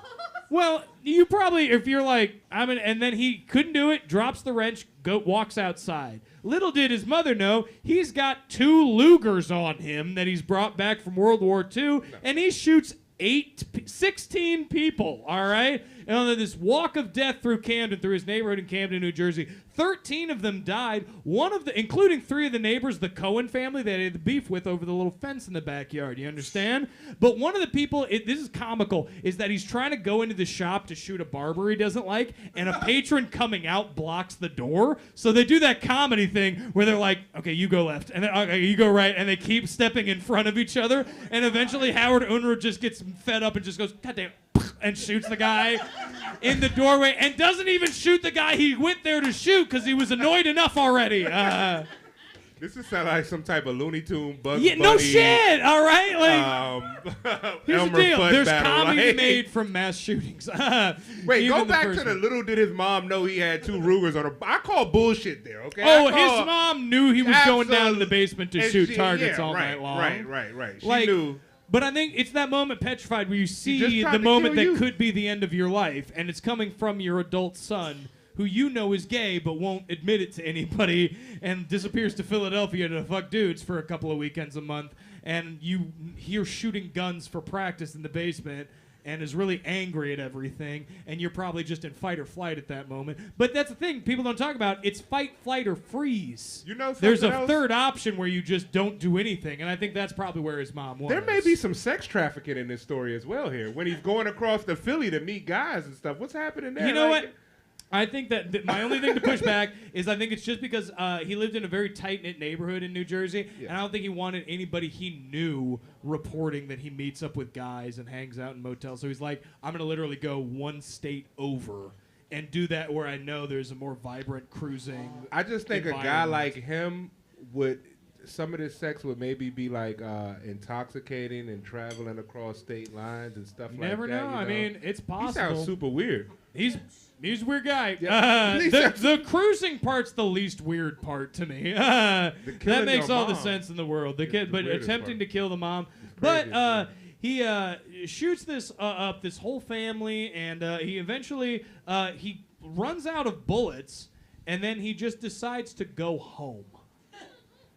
Well, you probably, if you're like, and then he couldn't do it, drops the wrench, walks outside. Little did his mother know, he's got 2 Lugers on him that he's brought back from World War II, and he shoots 16 people, all right? And on this walk of death through Camden, through his neighborhood in Camden, New Jersey, 13 of them died, including 3 of the neighbors, the Cohen family that he had the beef with over the little fence in the backyard, you understand? But one of the people, this is comical, is that he's trying to go into the shop to shoot a barber he doesn't like, and a patron coming out blocks the door. So they do that comedy thing where they're like, okay, you go left, and then, okay, you go right, and they keep stepping in front of each other, and eventually Howard Unruh just gets fed up and just goes, "God damn," and shoots the guy in the doorway, and doesn't even shoot the guy he went there to shoot because he was annoyed enough already. This is sound like some type of Looney Tune Bugs Yeah, Bunny. no shit. All right, here's Elmer the deal. Fudd There's battle, comedy like- made from mass shootings. Wait, Even go back first to the one. little did his mom know he had 2 Rugers on her. I call bullshit there, okay? Oh, I call- his mom knew he was going down to the basement to and shoot she- targets yeah, all right, night long. Right. She Like, knew. But I think it's that moment, Petrified, where you just see tried the to moment that kill you. could be the end of your life, and it's coming from your adult son, who you know is gay but won't admit it to anybody, and disappears to Philadelphia to fuck dudes for a couple of weekends a month, and you hear shooting guns for practice in the basement, and is really angry at everything, and you're probably just in fight or flight at that moment. But that's the thing people don't talk about. It's fight, flight, or freeze. You know, there's a something else? third option where you just don't do anything, and I think that's probably where his mom was. There may be some sex trafficking in this story as well here. When he's going across the Philly to meet guys and stuff, what's happening there? You know what? I think that my only thing to push back is I think it's just because he lived in a very tight-knit neighborhood in New Jersey, and I don't think he wanted anybody he knew reporting that he meets up with guys and hangs out in motels. So he's like, I'm going to literally go one state over and do that where I know there's a more vibrant cruising I just think a guy like him would, some of this sex would maybe be like intoxicating and traveling across state lines and stuff like that. Never know. I mean, it's possible. He sounds super weird. He's a weird guy. Yeah. The cruising part's the least weird part to me. That makes all the sense in the world. The kid, but attempting to kill the mom. But he shoots this up this whole family, and he eventually he runs out of bullets, and then he just decides to go home.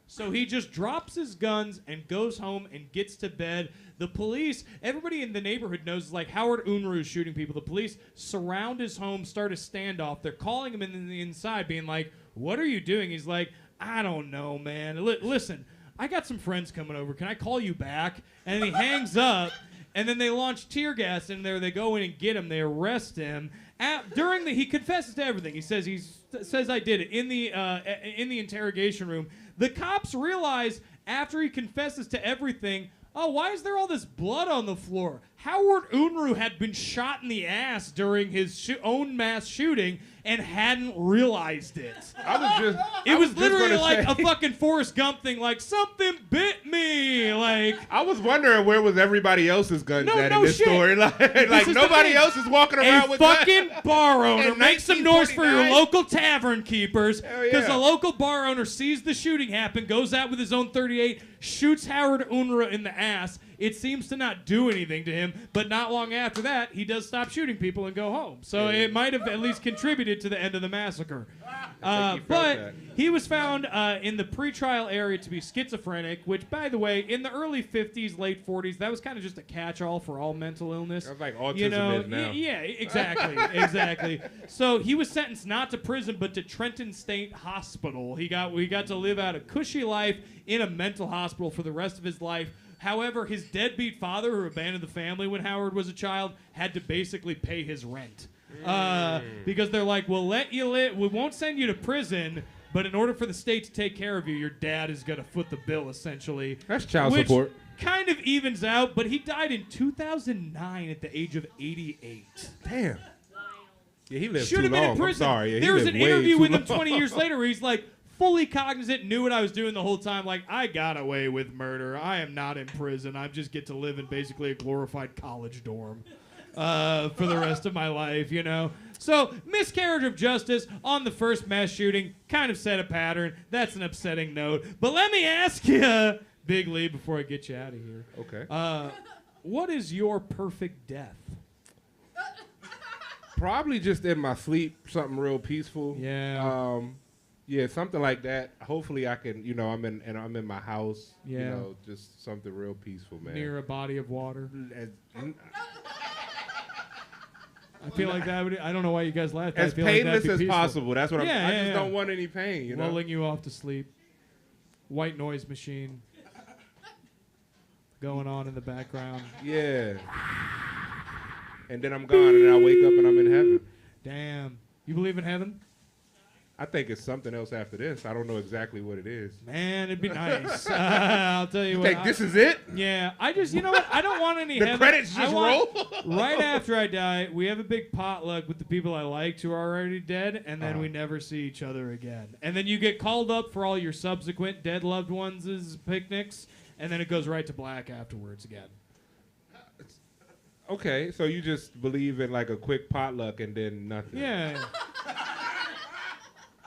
So he just drops his guns and goes home and gets to bed. The police, everybody in the neighborhood knows, like, Howard Unruh is shooting people. The police surround his home, start a standoff. They're calling him in the inside, being like, what are you doing? He's like, I don't know, man. Listen, I got some friends coming over. Can I call you back? And he hangs up, and then they launch tear gas in there. They go in and get him. They arrest him. He confesses to everything. He says I did it in the interrogation room. The cops realize after he confesses to everything, oh, why is there all this blood on the floor? Howard Unruh had been shot in the ass during his own mass shooting and hadn't realized it. It was literally like a fucking Forrest Gump thing, like, something bit me. Like, I was wondering where was everybody else's guns at in this shit. story. Like nobody else is walking around with guns. A fucking bar owner, make some noise for your 1949. local tavern keepers, because yeah. a local bar owner sees the shooting happen, goes out with his own .38, shoots Howard Unruh in the ass. It seems to not do anything to him, but not long after that, he does stop shooting people and go home. So it might have at least contributed to the end of the massacre. But he was found in the pretrial area to be schizophrenic, which, by the way, in the early 50s, late 40s, that was kind of just a catch-all for all mental illness. That's like autism is now. Yeah, exactly. So he was sentenced not to prison, but to Trenton State Hospital. We got to live out a cushy life in a mental hospital for the rest of his life. However, his deadbeat father, who abandoned the family when Howard was a child, had to basically pay his rent. Because they're like, we'll let you live, we won't send you to prison, but in order for the state to take care of you, your dad is going to foot the bill, essentially. That's child support. Kind of evens out, but he died in 2009 at the age of 88. Damn. Yeah, he lived Should too have been long. in prison. I'm sorry. Yeah, there was an interview with him long. 20 years later where he's like, fully cognizant, knew what I was doing the whole time. Like, I got away with murder. I am not in prison. I just get to live in basically a glorified college dorm for the rest of my life, you know? So, miscarriage of justice on the first mass shooting kind of set a pattern. That's an upsetting note. But let me ask you, Big Lee, before I get you out of here. Okay. What is your perfect death? Probably just in my sleep, something real peaceful. Yeah. Yeah, something like that. Hopefully I can, I'm in my house. Yeah. Just something real peaceful, man. Near a body of water. As I feel like that would. I don't know why you guys laughed. as I feel like that'd painless be as peaceful. possible. That's what I Yeah, just don't want any pain, you know. Lulling you off to sleep. White noise machine going on in the background. Yeah. And then I'm gone, and then I wake up and I'm in heaven. Damn. You believe in heaven? I think it's something else after this. I don't know exactly what it is. Man, it'd be nice. I'll tell you You what. think this is it? Yeah. I just, you know what? I don't want any The heaven. credits just roll? Right after I die, we have a big potluck with the people I liked who are already dead, and then we never see each other again. And then you get called up for all your subsequent dead loved ones' picnics, and then it goes right to black afterwards again. Okay, so you just believe in like a quick potluck and then nothing. Yeah.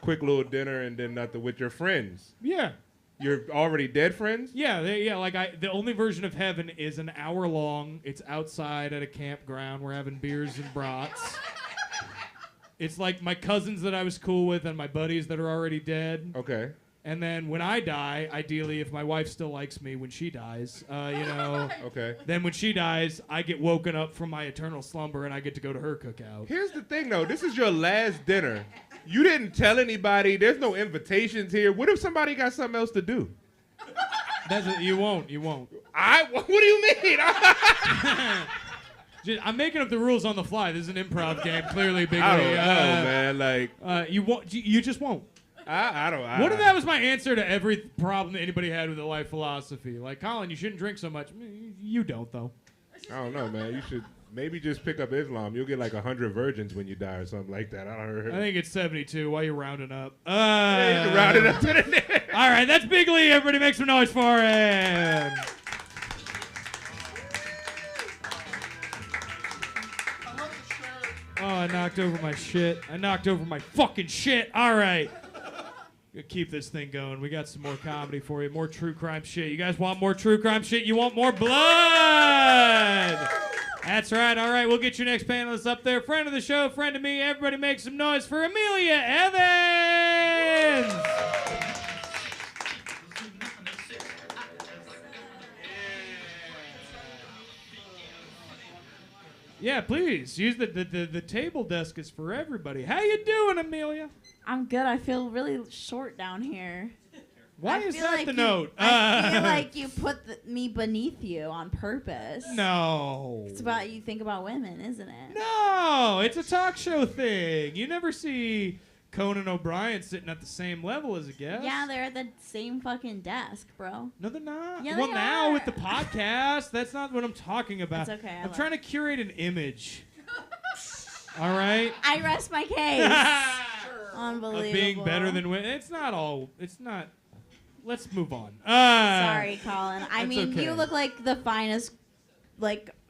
Quick little dinner and then nothing with your friends. Yeah. Your already dead friends? Yeah, the only version of heaven is an hour long. It's outside at a campground. We're having beers and brats. It's like my cousins that I was cool with and my buddies that are already dead. Okay. And then when I die, ideally, if my wife still likes me when she dies, Okay. then when she dies, I get woken up from my eternal slumber and I get to go to her cookout. Here's the thing, though. This is your last dinner. You didn't tell anybody. There's no invitations here. What if somebody got something else to do? You won't. What do you mean? I'm making up the rules on the fly. This is an improv game, clearly, Big Lee. I don't know, man. Like, you won't. You just won't. I don't. What if that was my answer to every problem that anybody had with a life philosophy? Like, Colin, you shouldn't drink so much. You don't, though. I don't know, man. You should maybe just pick up Islam. You'll get like 100 virgins when you die or something like that. I think it's 72. Why are you rounding up? Yeah, you can round it up to the next. All right, that's Big Lee. Everybody make some noise for him. Oh, I knocked over my shit. I knocked over my fucking shit. All right. Gonna keep this thing going. We got some more comedy for you. More true crime shit. You guys want more true crime shit? You want more blood? That's right. All right, we'll get your next panelist up there. Friend of the show, friend of me. Everybody make some noise for Amelia Evans. Yeah, please. Use the table desk is for everybody. How you doing, Amelia? I'm good. I feel really short down here. Why is that the note? I feel like you put me beneath you on purpose. No. It's about you think about women, isn't it? No, it's a talk show thing. You never see Conan O'Brien sitting at the same level as a guest. Yeah, they're at the same fucking desk, bro. No, they're not. Yeah, well, they now are. with the podcast, that's not what I'm talking about. It's okay. I'm trying to curate an image. All right? I rest my case. Unbelievable. Of being better than women. It's not. Let's move on. Sorry, Colin. I mean, okay. you look like the finest,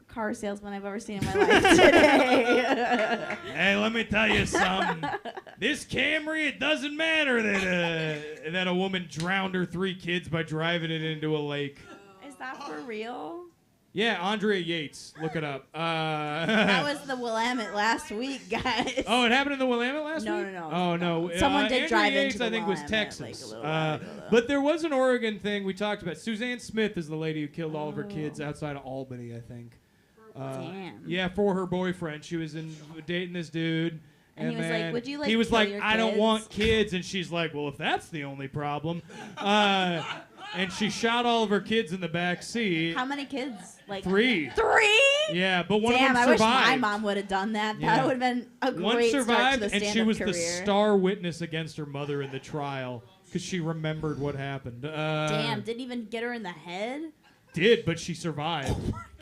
car salesman I've ever seen in my life today. Hey, let me tell you something. This Camry, it doesn't matter that a woman drowned her 3 kids by driving it into a lake. Is that for real? Yeah, Andrea Yates. Look it up. That was the Willamette last week, guys. Oh, it happened in the Willamette last week? No. Oh, no. Someone did Andrea drive Yates, into the I think, was Willamette, Texas. a little while ago, though. But there was an Oregon thing we talked about. Suzanne Smith is the lady who killed all of her kids outside of Albany, I think. Damn. Yeah, for her boyfriend. She was dating this dude. And he was like, would you he was kill like, your I don't kids? want kids. And she's like, well, if that's the only problem. And she shot all of her kids in the back seat. How many kids? 3. 3? Yeah, but one Damn, of them I wish survived. my mom would have done that. Yeah. That would have been a One great survived, start to the and stand-up she was career. the star witness against her mother in the trial because she remembered what happened. Damn, didn't even get her in the head? Did, but she survived.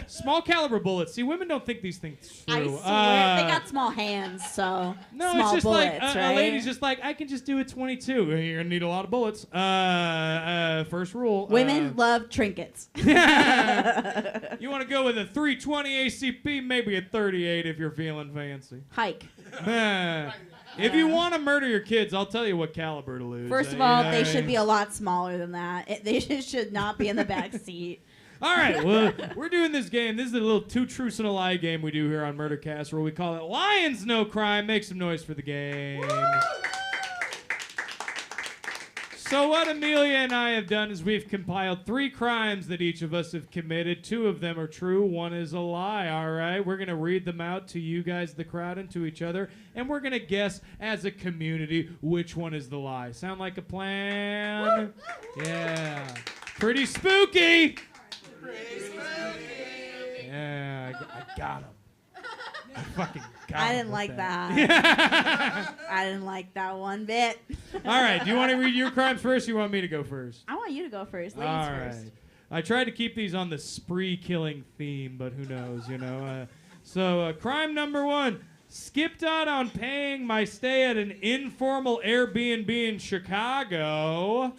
Small caliber bullets. See, women don't think these things through. I swear, they got small hands, so no, small it's just bullets, like right? a lady's just like, I can just do a 22. You're gonna need a lot of bullets. First rule. Women love trinkets. You want to go with a 320 ACP, maybe a 38 if you're feeling fancy. Hike. If you want to murder your kids, I'll tell you what caliber to lose. First of all, they should be a lot smaller than that. They should not be in the back seat. All right, well, we're doing this game. This is a little 2 truths and a lie game we do here on Murder Casserole. We call it Lions No Crime. Make some noise for the game. So what Amelia and I have done is we've compiled 3 crimes that each of us have committed. 2 of them are true. 1 is a lie, all right? We're going to read them out to you guys, the crowd, and to each other. And we're going to guess as a community which one is the lie. Sound like a plan? Yeah. Pretty spooky. Yeah, I got him. I fucking got him. I didn't with like that. I didn't like that one bit. All right, do you want to read your crimes first or you want me to go first? I want you to go first. Ladies All first. right. I tried to keep these on the spree killing theme, but who knows, you know. So crime number 1, skipped out on paying my stay at an informal Airbnb in Chicago.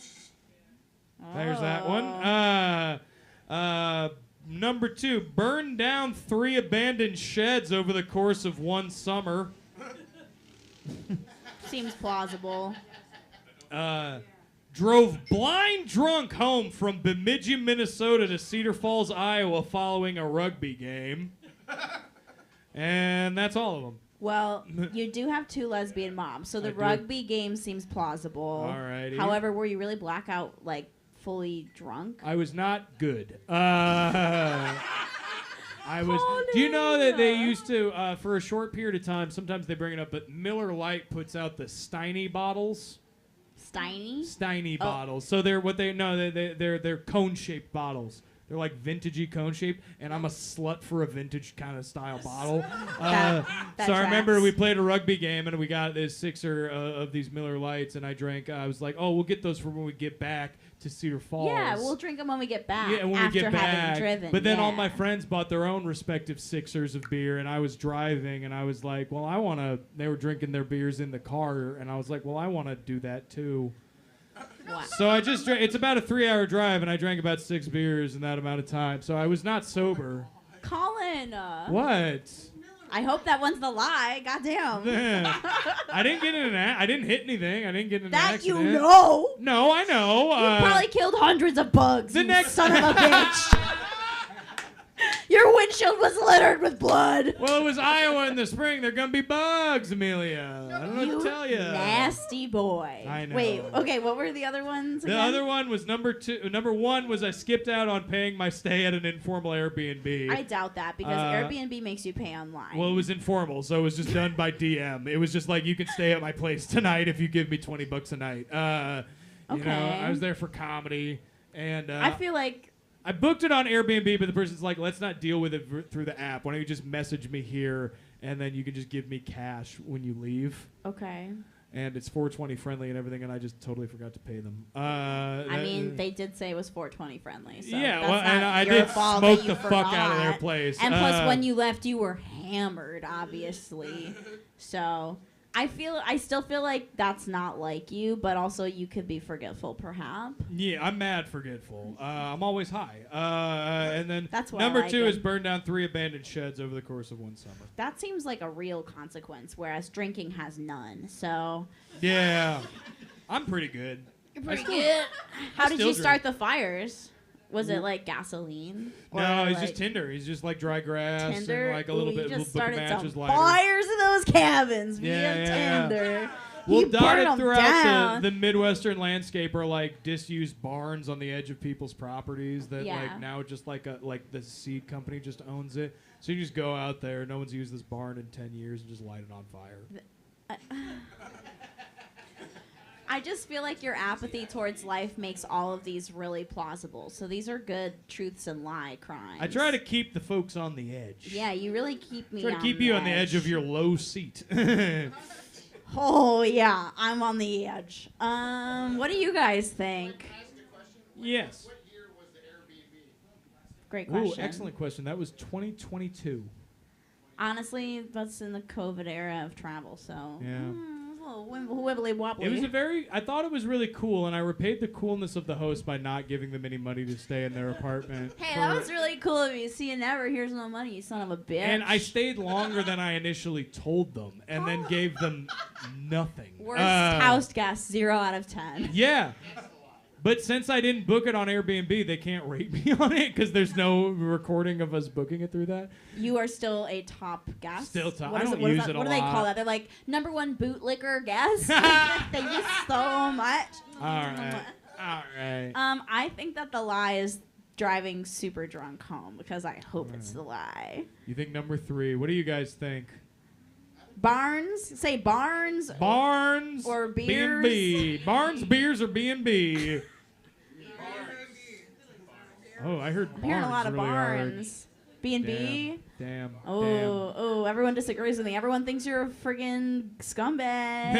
There's that one. Number 2, burned down 3 abandoned sheds over the course of 1 summer. Seems plausible. Drove blind drunk home from Bemidji, Minnesota to Cedar Falls, Iowa following a rugby game. And that's all of them. Well, you do have 2 lesbian moms, so the I do. rugby game seems plausible. Alrighty. However, were you really blackout, like, fully drunk? I was not good. I was. Do you know that they used to, for a short period of time, sometimes they bring it up, but Miller Lite puts out the Steiny bottles. Steiny bottles. So they're they're cone-shaped bottles. They're like vintagey cone-shaped, and I'm a slut for a vintage kind of style bottle. That so I remember tracks. we played a rugby game, and we got this 6er of these Miller Lights, and I drank. I was like, oh, we'll get those for when we get back to Cedar Falls. Yeah, we'll drink them when we get back. Yeah, when after we get back. having driven. But then all yeah. my friends bought their own respective 6ers of beer, and I was driving, and I was like, well, I want to. They were drinking their beers in the car, and I was like, well, I want to do that too. Wow. So I just drank. It's about a 3-hour drive, and I drank about 6 beers in that amount of time. So I was not sober. Colin. What? I hope that one's the lie. Goddamn. I didn't get in an. I didn't hit anything. I didn't get in an That accident. you know. No, I know. You probably killed hundreds of bugs. the you next- son of a bitch. Your windshield was littered with blood. Well, it was Iowa in the spring. They're gonna be bugs, Amelia. I don't know You what to tell you. nasty boy. I know. Wait, okay, what were the other ones The again? other one was number 2. Number 1 was I skipped out on paying my stay at an informal Airbnb. I doubt that because Airbnb makes you pay online. Well, it was informal, so it was just done by DM. It was just like, you can stay at my place tonight if you give me $20 a night. You know, Okay. I was there for comedy, and I feel like I booked it on Airbnb, but the person's like, let's not deal with it through the app. Why don't you just message me here, and then you can just give me cash when you leave. okay. And it's 420 friendly and everything, and I just totally forgot to pay them. I mean, they did say it was 420 friendly. So yeah, that's well, not and I your did fault smoke that you the fuck out of their forgot. place. And plus, when you left, you were hammered, obviously. So I still feel like that's not like you, but also you could be forgetful, perhaps. Yeah, I'm mad forgetful. I'm always high. And then That's why I number like 2 it. is burn down 3 abandoned sheds over the course of one summer. That seems like a real consequence, whereas drinking has none. So Yeah, I'm pretty good. you're pretty good. How did still you drink. start the fires? Was it like gasoline? No, Or, he's like, just Tinder. He's just like dry grass Tinder. and like a little Ooh, bit you of just book of started matches some lighter. fires in those cabins via Yeah, yeah. Tinder. Well, He burned dotted 'em throughout down. the Midwestern landscape are like disused barns on the edge of people's properties that Yeah. like now just like the seed company just owns it. So you just go out there, no one's used this barn in 10 years, and just light it on fire. I just feel like your apathy towards life makes all of these really plausible. So these are good truths and lie crimes. I try to keep the folks on the edge. Yeah, you really keep me. Try to keep you on the edge of your low seat. Oh yeah, I'm on the edge. What do you guys think? Yes. What year was the Airbnb? Great Ooh, question. excellent question. That was 2022. Honestly, that's in the COVID era of travel, so Yeah. It's a little wibbly wobbly. It was I thought it was really cool, and I repaid the coolness of the host by not giving them any money to stay in their apartment. Hey, that was really cool of you. See you never. Here's no money, you son of a bitch. And I stayed longer than I initially told them, and then gave them nothing. Worst house guest, 0 out of 10. Yeah. But since I didn't book it on Airbnb, they can't rate me on it because there's no recording of us booking it through that. You are still a top guest. Still top. What I is don't what is use that- it a What do they lot. call that? They're like #1 bootlicker guest. Thank you so much. All right. All right. I think that the lie is driving super drunk home because I hope it's the lie. You think number 3. What do you guys think? Barnes? Say Barnes. Barnes Or beers? B&B. Barnes, beers, or B&B. Oh, I heard Barnes I'm hearing a lot of really hard. Barnes. B&B. Damn. Oh, everyone disagrees with me. Everyone thinks you're a friggin' scumbag.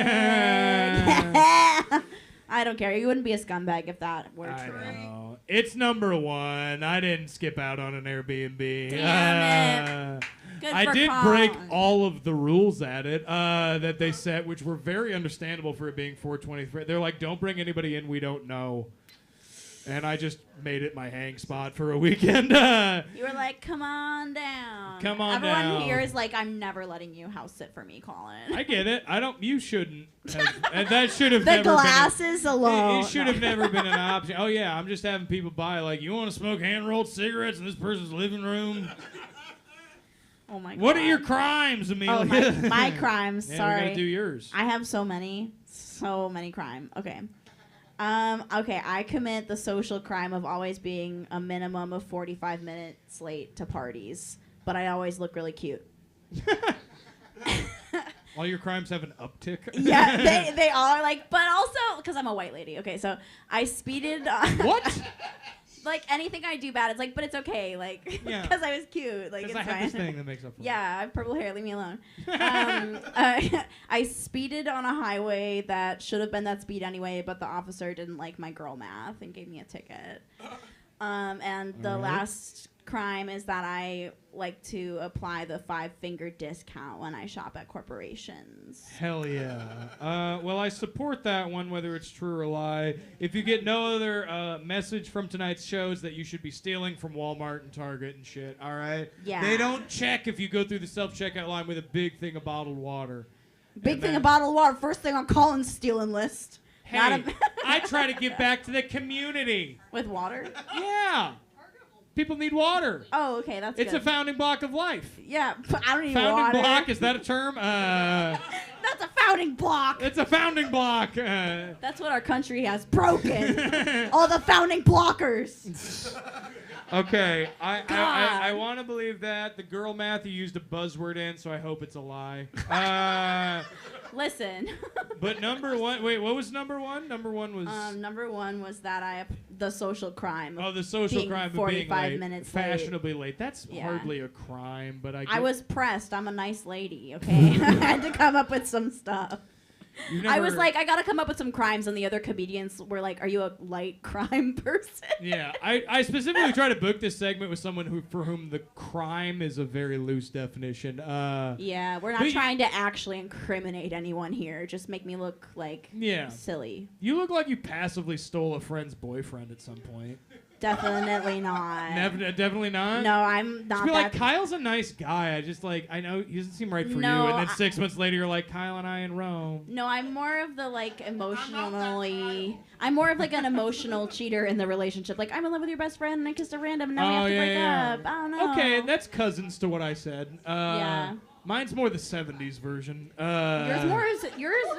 I don't care. You wouldn't be a scumbag if that were I true. know. It's number 1. I didn't skip out on an Airbnb. Damn it. Good I for did Colin. break all of the rules at it that they set, which were very understandable for it being 420. They're like, don't bring anybody in we don't know. And I just made it my hang spot for a weekend. You were like, come on down. Come on Everyone down. here is like, I'm never letting you house sit for me, Colin. I get it. You shouldn't. And that should have the never glasses been. alone. It should have never been an option. Oh, yeah, I'm just having people buy, like, you want to smoke hand-rolled cigarettes in this person's living room? Oh my god. What are your crimes, Amelia? Oh, my crimes. Yeah, we Sorry. gotta do yours. I have so many crime. Okay. Okay, I commit the social crime of always being a minimum of 45 minutes late to parties, but I always look really cute. All your crimes have an uptick. Yeah, they all are like, but also because I'm a white lady. Okay, so I speeded. What? Like anything I do bad, it's like, but it's okay, like because I was cute. Like Because it's I have fine. this thing that makes up for it. Yeah, I have purple hair. Leave me alone. I speeded on a highway that should have been that speed anyway, but the officer didn't like my girl math and gave me a ticket. And the last crime is that I like to apply the 5-finger discount when I shop at corporations. Hell yeah. Well, I support that one, whether it's true or lie. If you get no other message from tonight's shows that you should be stealing from Walmart and Target and shit, all right? Yeah. They don't check if you go through the self-checkout line with a big thing of bottled water. Big thing of bottled water. First thing on Colin's stealing list. Hey, I try to give back to the community. With water? Yeah. People need water. Oh, okay, that's It's good. a founding block of life. Yeah, but I don't need Founding water. block, is that a term? That's a founding block. It's a founding block. That's what our country has broken. All the founding blockers. Okay, I want to believe that. The girl math, you used a buzzword in, so I hope it's a lie. Listen. But number one, wait, what was number one? Number one was... Number one was that the social crime. Oh, the social being crime of being 45 late, minutes fashionably late. That's Yeah. hardly a crime, but I was pressed. I'm a nice lady, okay? I had to come up with some stuff. I was like, I gotta come up with some crimes, and the other comedians were like, are you a light crime person? Yeah, I specifically try to book this segment with someone for whom the crime is a very loose definition. Yeah, we're not trying to actually incriminate anyone here. Just make me look like silly. You look like you passively stole a friend's boyfriend at some point. Definitely not. Definitely not? No, I'm not. Just be like, Kyle's a nice guy. I just I know he doesn't seem right for you. And then 6 months later, you're like, Kyle and I in Rome. No, I'm more of the I'm more of like an emotional cheater in the relationship. Like, I'm in love with your best friend and I kissed a random and now we have to break up. I don't know. Okay, that's cousins to what I said. Yeah. Mine's more the 70s version. Yours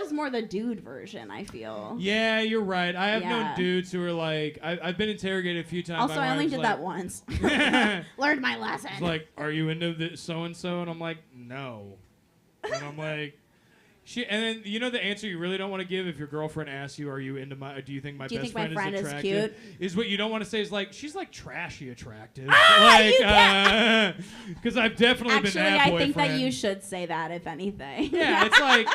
is more the dude version, I feel. Yeah, you're right. I have known dudes who are like, I've been interrogated a few times. Also, I only did that once. Learned my lesson. It's like, are you into this so-and-so? And I'm like, no. And I'm like, and then you know the answer you really don't want to give if your girlfriend asks you, "Are you into my? Do you think my best friend is attractive?" Is what you don't want to say is like, she's like trashy attractive. Because I've definitely been that boyfriend. Actually, I think that you should say that if anything. Yeah, it's like,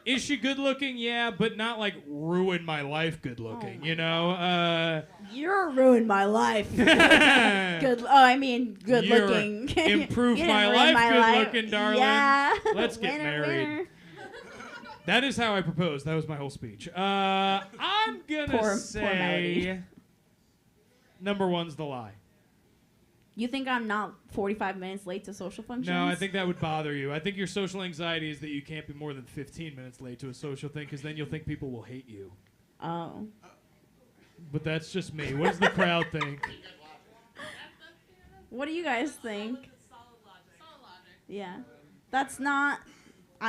is she good looking? Yeah, but not like ruin my life good looking. You know. You're ruined my life. Good looking. Improve my life good looking, darling. Yeah. Let's get married. Winner. That is how I proposed. That was my whole speech. I'm gonna say number one's the lie. You think I'm not 45 minutes late to social functions? No, I think that would bother you. I think your social anxiety is that you can't be more than 15 minutes late to a social thing because then you'll think people will hate you. Oh. But that's just me. What does the crowd think? What do you guys think? Solid logic. Yeah. That's not...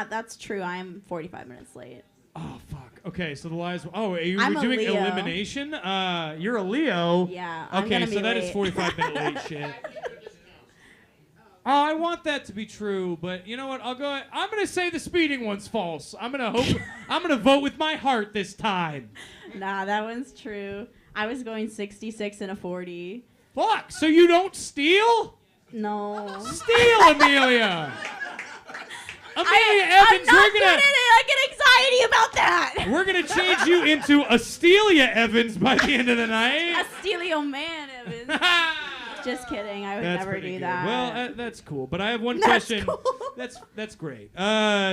that's true. I'm 45 minutes late. Oh, fuck. Okay, so the lies... Oh, you I'm were a doing Leo. elimination? You're a Leo. Yeah, I'm Okay, gonna so be that is late. 45-minute late shit. Oh, I want that to be true, but you know what? I'm going to say the speeding one's false. I'm going to vote with my heart this time. Nah, that one's true. I was going 66 and a 40. Fuck, so you don't steal? No. Steal, Amelia! Amelia Evans, I'm not good at it. I get anxiety about that. we're gonna change you into Astelia Evans by the end of the night. Astelio Man Evans. Just kidding. I would That's never pretty do good. that. Well, that's cool. But I have one That's question. cool. That's great.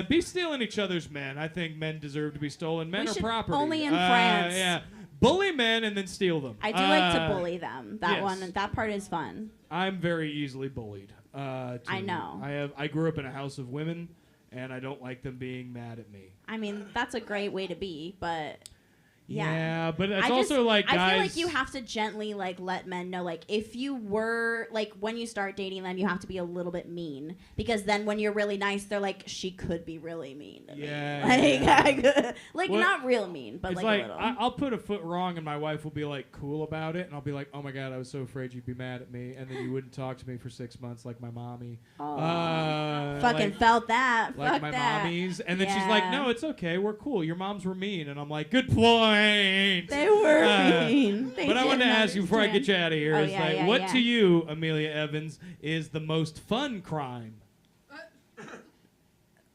Be stealing each other's men. I think men deserve to be stolen. Men We are should property. only in France. Yeah. Bully men and then steal them. I do like to bully them. Yes. That part is fun. I'm very easily bullied. I know. I grew up in a house of women, and I don't like them being mad at me. I mean, that's a great way to be, but Yeah, but it's I also like guys. I feel like you have to gently like let men know, like, if you were like when you start dating them, you have to be a little bit mean, because then when you're really nice, they're like, she could be really mean to me. Like Well, not real mean, but it's like a little. I'll put a foot wrong and my wife will be like cool about it, and I'll be like, oh my god, I was so afraid you'd be mad at me, and then you wouldn't talk to me for 6 months like my mommy. Fucking felt that. Like Fuck my that. mommies, and then she's like, no, it's okay, we're cool. Your moms were mean, and I'm like, good point. They were mean. But I wanted to ask you before I get you out of here, what to you, Amelia Evans, is the most fun crime?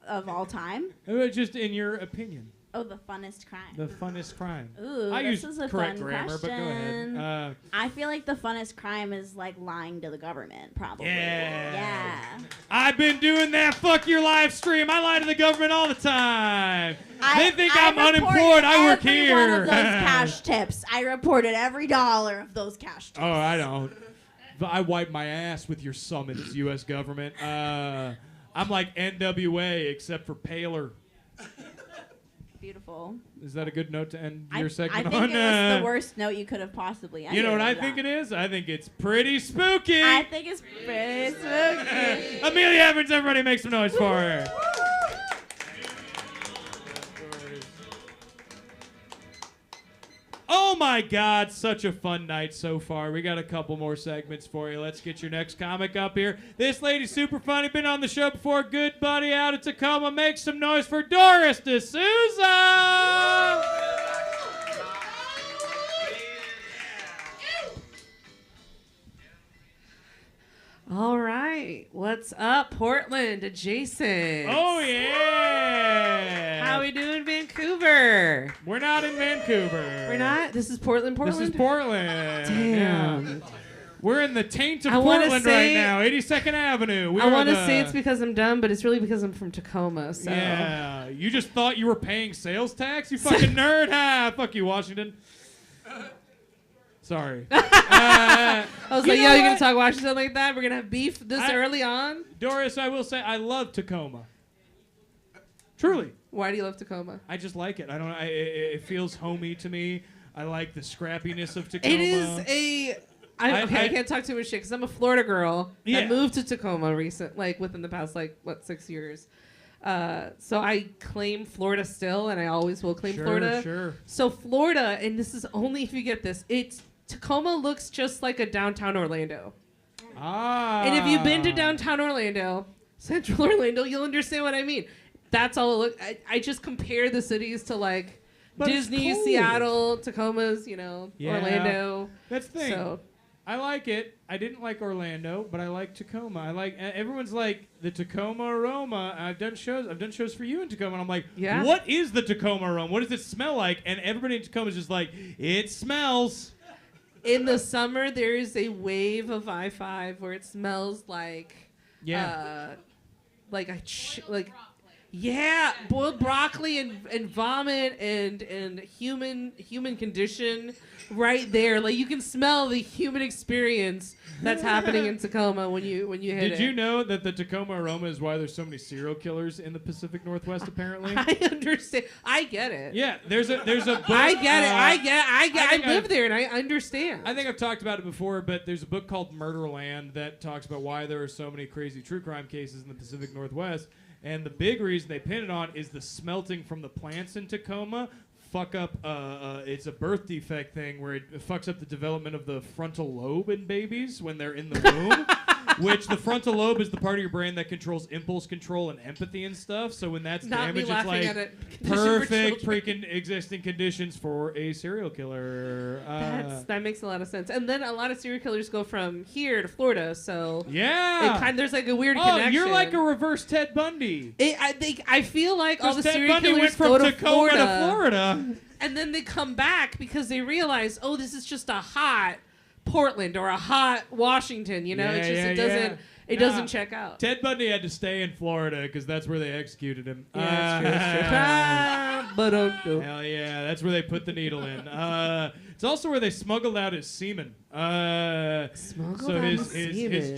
Of all time? Just in your opinion. Oh, the funnest crime. The funnest crime. Ooh, I this use is a correct fun grammar, question. but go ahead. I feel like the funnest crime is like lying to the government, probably. Yeah. I've been doing that. Fuck your live stream. I lie to the government all the time. They think I'm unemployed. I work here. Every one of those cash tips. I reported every dollar of those cash tips. Oh, I don't. I wipe my ass with your summons, U.S. government. I'm like NWA, except for paler. Beautiful. Is that a good note to end your segment I think on? it was the worst note you could have possibly ended. You know what I think it is? I think it's pretty spooky. I think it's pretty spooky. Amelia Evans, everybody make some noise for her. Oh my God, such a fun night so far. We got a couple more segments for you. Let's get your next comic up here. This lady's super funny, been on the show before. Good buddy out of Tacoma. Make some noise for Doris DeSouza. All right. What's up, Portland adjacent? Oh, yeah. How we doing, Vancouver? We're not in Vancouver. We're not? This is Portland? This is Portland. Damn. Yeah. We're in the taint of I wanna Portland right now, 82nd Avenue. I want to say it's because I'm dumb, but it's really because I'm from Tacoma. So. Yeah. You just thought you were paying sales tax? You fucking nerd. Ha! Fuck you, Washington. Sorry. I was like, yo, what? you're going to talk Washington like that? We're going to have beef this early on? Doris, I will say I love Tacoma. Truly. Why do you love Tacoma? I just like it. I don't know. It feels homey to me. I like the scrappiness of Tacoma. It is a... I can't talk too much shit because I'm a Florida girl that moved to Tacoma within the past, 6 years. So I claim Florida still, and I always will claim Florida. Sure. So Florida, and this is only if you get this, Tacoma looks just like a downtown Orlando. And if you've been to downtown Orlando, Central Orlando, you'll understand what I mean. That's all it looks. I just compare the cities to But Disney, it's cool. Seattle, Tacoma's, Orlando. That's the thing. So, I like it. I didn't like Orlando, but I like Tacoma. I like everyone's like the Tacoma aroma. I've done shows for you in Tacoma, and I'm like, what is the Tacoma aroma? What does it smell like? And everybody in Tacoma is just like, it smells. in the summer, there is a wave of I-5 where it smells like, boiled broccoli and vomit and human condition right there. Like you can smell the human experience that's happening in Tacoma when you hit it. Did you know that the Tacoma aroma is why there's so many serial killers in the Pacific Northwest? Apparently, I understand. I get it. Yeah, there's a book. I get it. I live there and I understand. I think I've talked about it before, but there's a book called Murderland that talks about why there are so many crazy true crime cases in the Pacific Northwest. And the big reason they pin it on is the smelting from the plants in Tacoma it's a birth defect thing where it fucks up the development of the frontal lobe in babies when they're in the womb. Which the frontal lobe is the part of your brain that controls impulse control and empathy and stuff. So when that's damaged, it's like perfect freaking existing conditions for a serial killer. That makes a lot of sense. And then a lot of serial killers go from here to Florida. So there's like a weird connection. You're like a reverse Ted Bundy. I feel like all the Ted serial Bundy killers went from go to Tacoma to Florida. And then they come back because they realize, oh, this is just a hot Portland or a hot Washington, it doesn't check out. Ted Bundy had to stay in Florida because that's where they executed him. That's true. Hell yeah, that's where they put the needle in. It's also where they smuggled out his semen. So his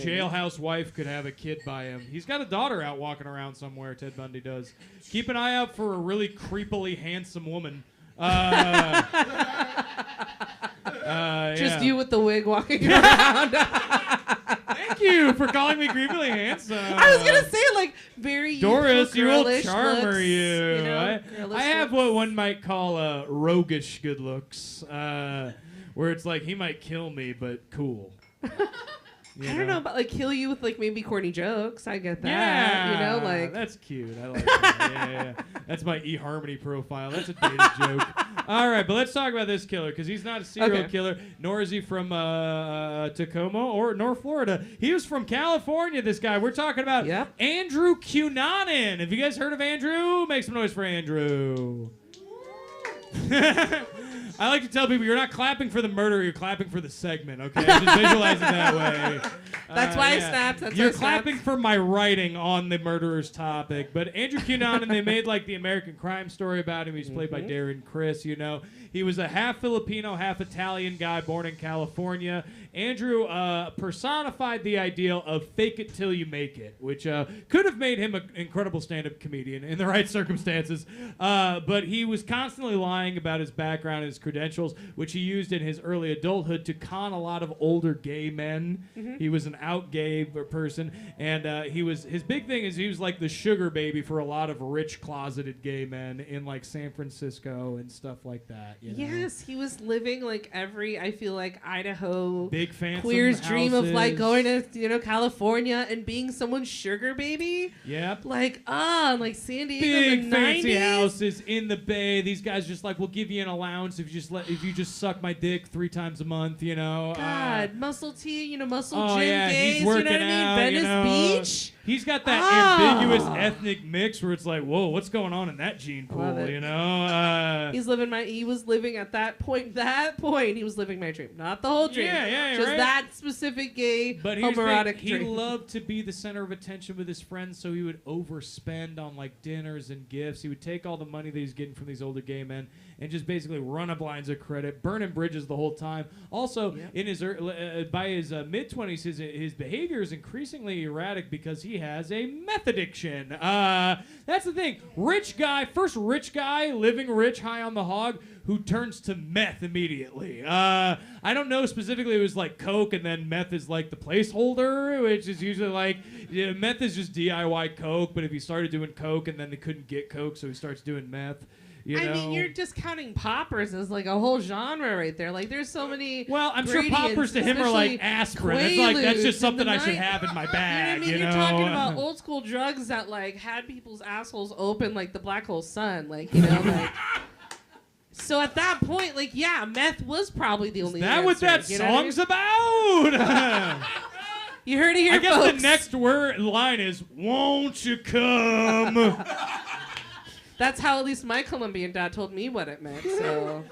jailhouse wife could have a kid by him. He's got a daughter out walking around somewhere, Ted Bundy does. Keep an eye out for a really creepily handsome woman. Just you with the wig walking around. Thank you for calling me creepily handsome. I was gonna say like very Doris, you old girlish charmer, looks, you. know, I have what one might call roguish good looks, where it's like he might kill me, but cool. I don't know, but like kill you with like maybe corny jokes. I get that. Yeah, You know, like that's cute. I like that. Yeah. That's my eHarmony profile. That's a dated joke. All right, but let's talk about this killer because he's not a serial killer, nor is he from Tacoma nor Florida. He was from California. This guy. We're talking about Andrew Cunanan. Have you guys heard of Andrew? Make some noise for Andrew. I like to tell people you're not clapping for the murder, you're clapping for the segment, okay? Just visualize it that way. That's why I snapped. You're clapping for my writing on the murderer's topic. But Andrew Cunanan, they made like the American Crime Story about him. He's played by Darren Criss, you know. He was a half Filipino, half Italian guy born in California. Andrew personified the ideal of fake it till you make it, which could have made him an incredible stand-up comedian in the right circumstances. But he was constantly lying about his background and his credentials, which he used in his early adulthood to con a lot of older gay men. He was an out gay person, and his big thing is he was like the sugar baby for a lot of rich closeted gay men in like San Francisco and stuff like that. You know? Yes, he was living like I feel like Idaho big fancy queer's houses. dream of like going to California and being someone's sugar baby. Yep. Like like San Diego big in the fancy 90s. houses in the Bay. These guys just like, we'll give you an allowance if you just suck my dick 3 times a month, you know. God, muscle T, muscle oh, gym yeah, gays, he's working you know what I out, mean? you Venice know. Beach. He's got that ambiguous ethnic mix where it's like, whoa, what's going on in that gene pool, you know? He was living at that point, he was living my dream. Not the whole dream. Yeah, just right. that specific gay homoerotic he dream. loved to be the center of attention with his friends, so he would overspend on like dinners and gifts. He would take all the money that he's getting from these older gay men and just basically run up lines of credit, burning bridges the whole time. Also, in his by his mid-20s, his behavior is increasingly erratic because he has a meth addiction. That's the thing. First rich guy, living rich, high on the hog, who turns to meth immediately. I don't know specifically it was like coke and then meth is like the placeholder, which is usually like, meth is just DIY coke, but if he started doing coke and then they couldn't get coke, so he starts doing meth. You know? I mean, you're discounting poppers as like a whole genre right there. Like, there's so many. Well, I'm sure poppers to him are like aspirin. It's like that's just something I should have in my bag. You know what I mean? You're talking about old school drugs that like had people's assholes open like the black hole sun, like like. So at that point, like, yeah, meth was probably the only. Is that answer, what that song's about? You heard it here, I guess folks. the next line is, "Won't you come?" That's how at least my Colombian dad told me what it meant. So.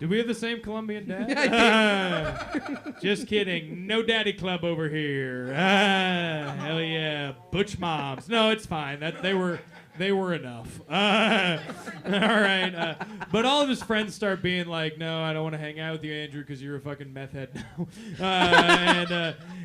Do we have the same Colombian dad? Just kidding. No daddy club over here. Hell yeah. Butch moms. No, it's fine. They were enough. All right. But all of his friends start being like, no, I don't want to hang out with you, Andrew, because you're a fucking meth head now.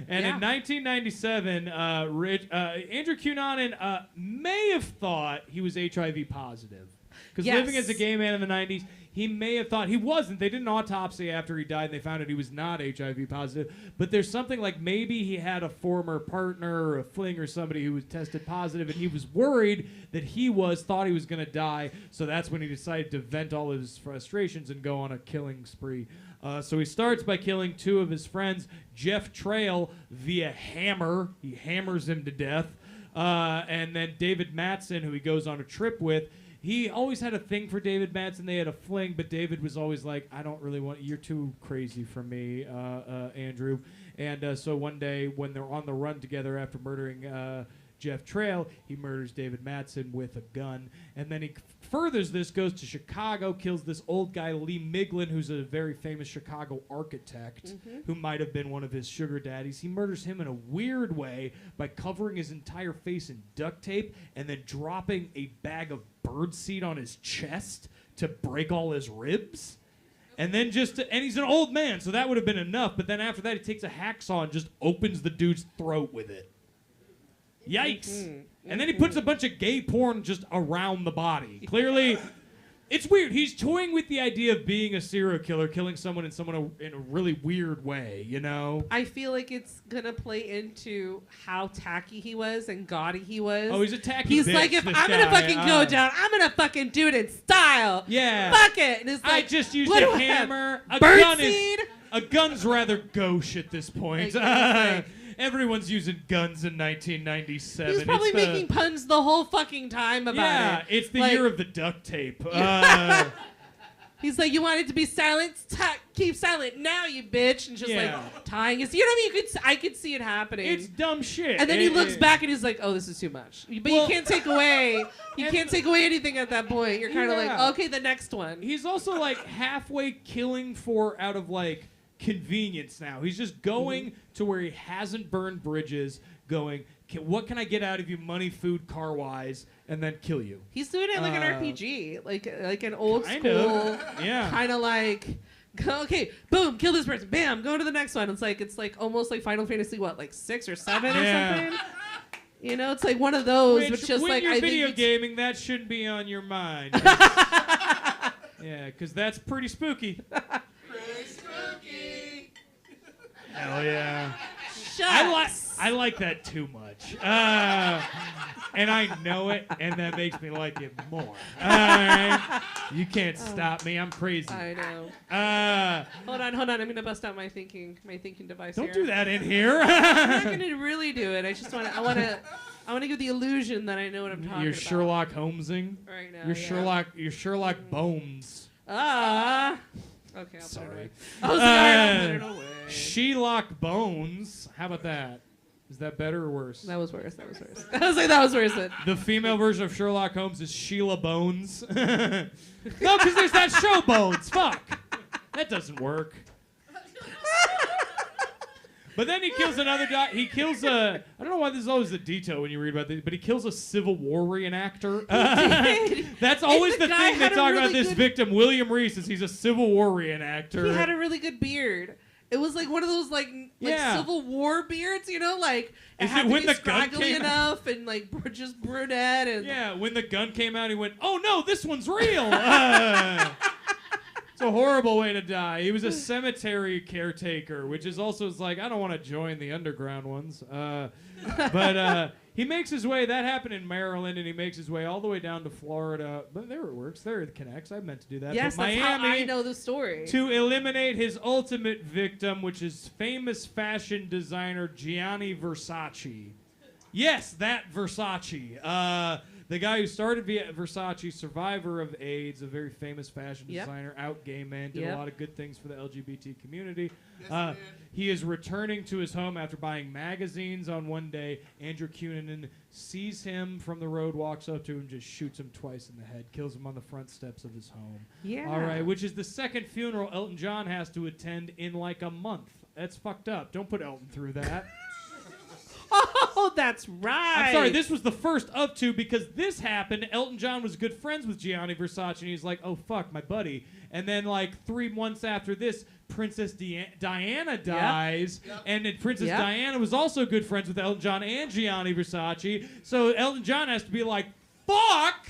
In 1997, Andrew Cunanan may have thought he was HIV positive. Because living as a gay man in the 90s, he may have thought he wasn't. They did an autopsy after he died, and they found out he was not HIV positive. But there's something like maybe he had a former partner or a fling or somebody who was tested positive, and he was worried that thought he was going to die. So that's when he decided to vent all of his frustrations and go on a killing spree. So he starts by killing 2 of his friends, Jeff Trail via hammer. He hammers him to death. And then David Mattson, who he goes on a trip with. He always had a thing for David Mattson. They had a fling, but David was always like, I don't really want, you're too crazy for me, Andrew. And so one day when they're on the run together after murdering Jeff Trail, he murders David Mattson with a gun. And then he furthers this, goes to Chicago, kills this old guy, Lee Miglin, who's a very famous Chicago architect who might have been one of his sugar daddies. He murders him in a weird way by covering his entire face in duct tape and then dropping a bag of birdseed on his chest to break all his ribs. And then and he's an old man, so that would have been enough. But then after that, he takes a hacksaw and just opens the dude's throat with it. Yikes. And then he puts a bunch of gay porn just around the body. Clearly It's weird. He's toying with the idea of being a serial killer, killing someone in a really weird way, you know? I feel like it's gonna play into how tacky he was and gaudy he was. Oh, he's a tacky He's bitch, like, if this I'm gonna guy. fucking go down, I'm gonna fucking do it in style. Yeah. Fuck it. And it's I like, just used what do a I have? hammer. Birdseed? A gun's rather gauche at this point. Like, Everyone's using guns in 1997. He's probably It's the- making puns the whole fucking time about Yeah, it. it's the Like, year of the duct tape. He's like, you want it to be silent? Keep silent now, you bitch. And just Yeah. like tying his. You know what I mean? I could see it happening. It's dumb shit. And then he looks back and he's like, "Oh, this is too much." But Well- you can't take away. You can't take away anything at that point. You're kind of Yeah. like, "Okay, the next one." He's also like halfway killing out of like convenience now. He's just going to where he hasn't burned bridges, going, what can I get out of you money, food, car-wise, and then kill you. He's doing it like an RPG, like an old Kind school, of. Yeah. kind of like, okay, boom, kill this person, bam, go to the next one. It's like almost like Final Fantasy, what, like 6 or 7 or something? You know, it's like one of those, but just when like you're I video think gaming, that shouldn't be on your mind. Yeah, because that's pretty spooky. Pretty spooky. Hell yeah. Shucks. I like that too much. And I know it, and that makes me like it more. Alright? You can't stop me. I'm crazy. I know. Hold on. I'm gonna bust out my thinking device. Don't here. do that in here. I'm not gonna really do it. I want to give the illusion that I know what I'm talking You're about. Sherlock Holmesing. Right now. You're Sherlock Bones. Okay, I'll Sorry. put it away. I was like, all right, I'll put it away. Shelock Bones. How about that? Is that better or worse? That was worse. I was like, that was worse. The female version of Sherlock Holmes is Sheila Bones. No, because there's that show Bones. Fuck. That doesn't work. But then he kills another guy. He kills a... I don't know why this is always the detail when you read about this, but he kills a Civil War reenactor. That's always And the the guy thing they had a talk about really this good- victim, William Reese, is he's a Civil War reenactor. He had a really good beard. It was like one of those like Yeah. Civil War beards, you know, like Is had it to when be the gun scraggly came enough and like just brunette and Yeah, when the gun came out, he went, "Oh no, this one's real." It's a horrible way to die. He was a cemetery caretaker, which is also like, I don't want to join the underground ones. But he makes his way. That happened in Maryland, and he makes his way all the way down to Florida. But there it works. There it connects. I meant to do that. yes, but that's Miami, how I know the story. to eliminate his ultimate victim, which is famous fashion designer Gianni Versace. Yes, that Versace. The guy who started Versace, survivor of AIDS, a very famous fashion designer, out gay man, did a lot of good things for the LGBT community. He is returning to his home after buying magazines on one day. Andrew Cunanan sees him from the road, walks up to him, just shoots him twice in the head, kills him on the front steps of his home. Yeah. All right, which is the second funeral Elton John has to attend in like a month. That's fucked up. Don't put Elton through that. Oh, that's right. I'm sorry, this was the first of two because this happened. Elton John was good friends with Gianni Versace, and he's like, oh, fuck, my buddy. And then, like, 3 months after this, Princess Diana dies, and then Princess Diana was also good friends with Elton John and Gianni Versace. So Elton John has to be like, fuck!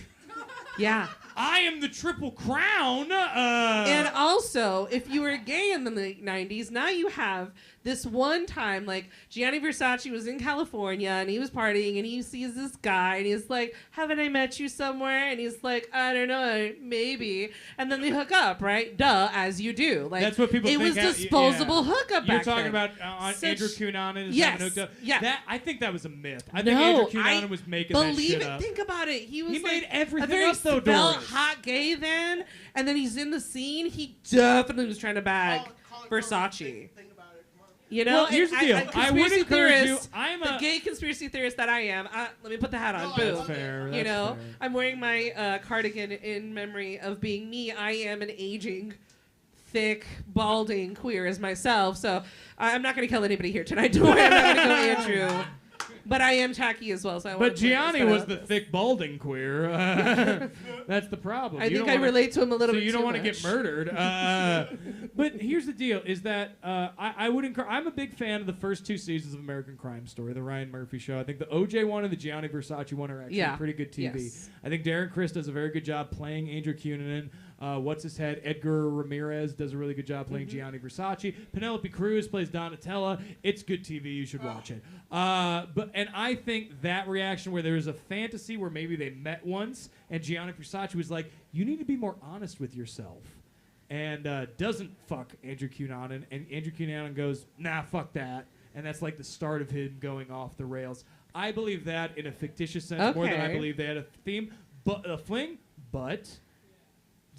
Yeah. I am the Triple Crown! And also, if you were gay in the late 90s, now you have this one time, like, Gianni Versace was in California, and he was partying, and he sees this guy, and he's like, haven't I met you somewhere? And he's like, I don't know, maybe. And then they hook up, right? Duh, as you do. Like, that's what people it think. was disposable hookup You're back talking then. about Such- Andrew Cunanan is Yes, having hooked up. yeah. I think that was a myth. I No, think Andrew I Cunanan was making that Believe shit it. up. Think about it. He was He made like everything a very up, though, svelte, Doris. hot gay then, and then he's in the scene. He definitely was trying to bag Versace. Think about it. Come on. You know, Well, here's the deal. I would conspiracy encourage you. theorist, I'm the a gay conspiracy theorist that I am. Let me put the hat on. No, Boom. that's fair. You That's know, fair. I'm wearing my cardigan in memory of being me. I am an aging, thick, balding queer as myself. So I'm not going to kill anybody here tonight. Don't worry, I'm not going to go Andrew. But I am tacky as well, so I But want to Gianni was the thick, balding queer. That's the problem. I think I relate to him a little so bit you don't too want to much. get murdered. But here's the deal: is that I would encourage. I'm a big fan of the first 2 seasons of American Crime Story, the Ryan Murphy show. I think the OJ one and the Gianni Versace one are actually pretty good TV. Yes. I think Darren Criss does a very good job playing Andrew Cunanan. What's his head? Edgar Ramirez does a really good job playing Gianni Versace. Penelope Cruz plays Donatella. It's good TV. You should watch it. And I think that reaction where there's a fantasy where maybe they met once and Gianni Versace was like, you need to be more honest with yourself. And doesn't fuck Andrew Cunanan. And Andrew Cunanan goes, nah, fuck that. And that's like the start of him going off the rails. I believe that in a fictitious sense more than I believe they had a theme, but a fling. But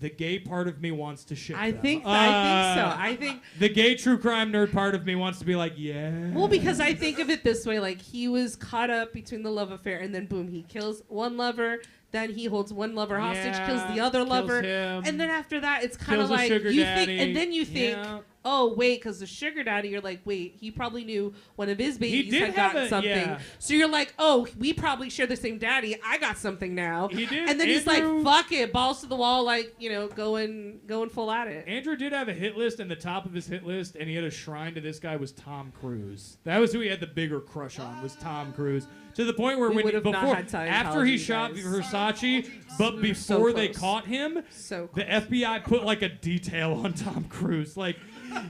the gay part of me wants to ship I them. think so. I think the gay true crime nerd part of me wants to be like, yeah. well, because I think of it this way: like he was caught up between the love affair, and then boom, he kills one lover. Then he holds one lover hostage, kills the other lover, him, and then after that, it's kind of kills a like sugar you daddy. think, and then you think, Yeah. oh wait, because the sugar daddy, you're like, wait, he probably knew one of his babies did had have gotten something, yeah. so you're like, oh, we probably share the same daddy. I got something now. He did. And then he's Andrew- like, fuck it, balls to the wall, like going full at it. Andrew did have a hit list, and the top of his hit list, and he had a shrine to this guy was Tom Cruise. That was who he had the bigger crush on, was Tom Cruise. To the point where We when would have not before, had Scientology, after he you shot guys. Versace, but We were so before they close. caught him, So the FBI put like a detail on Tom Cruise. Like,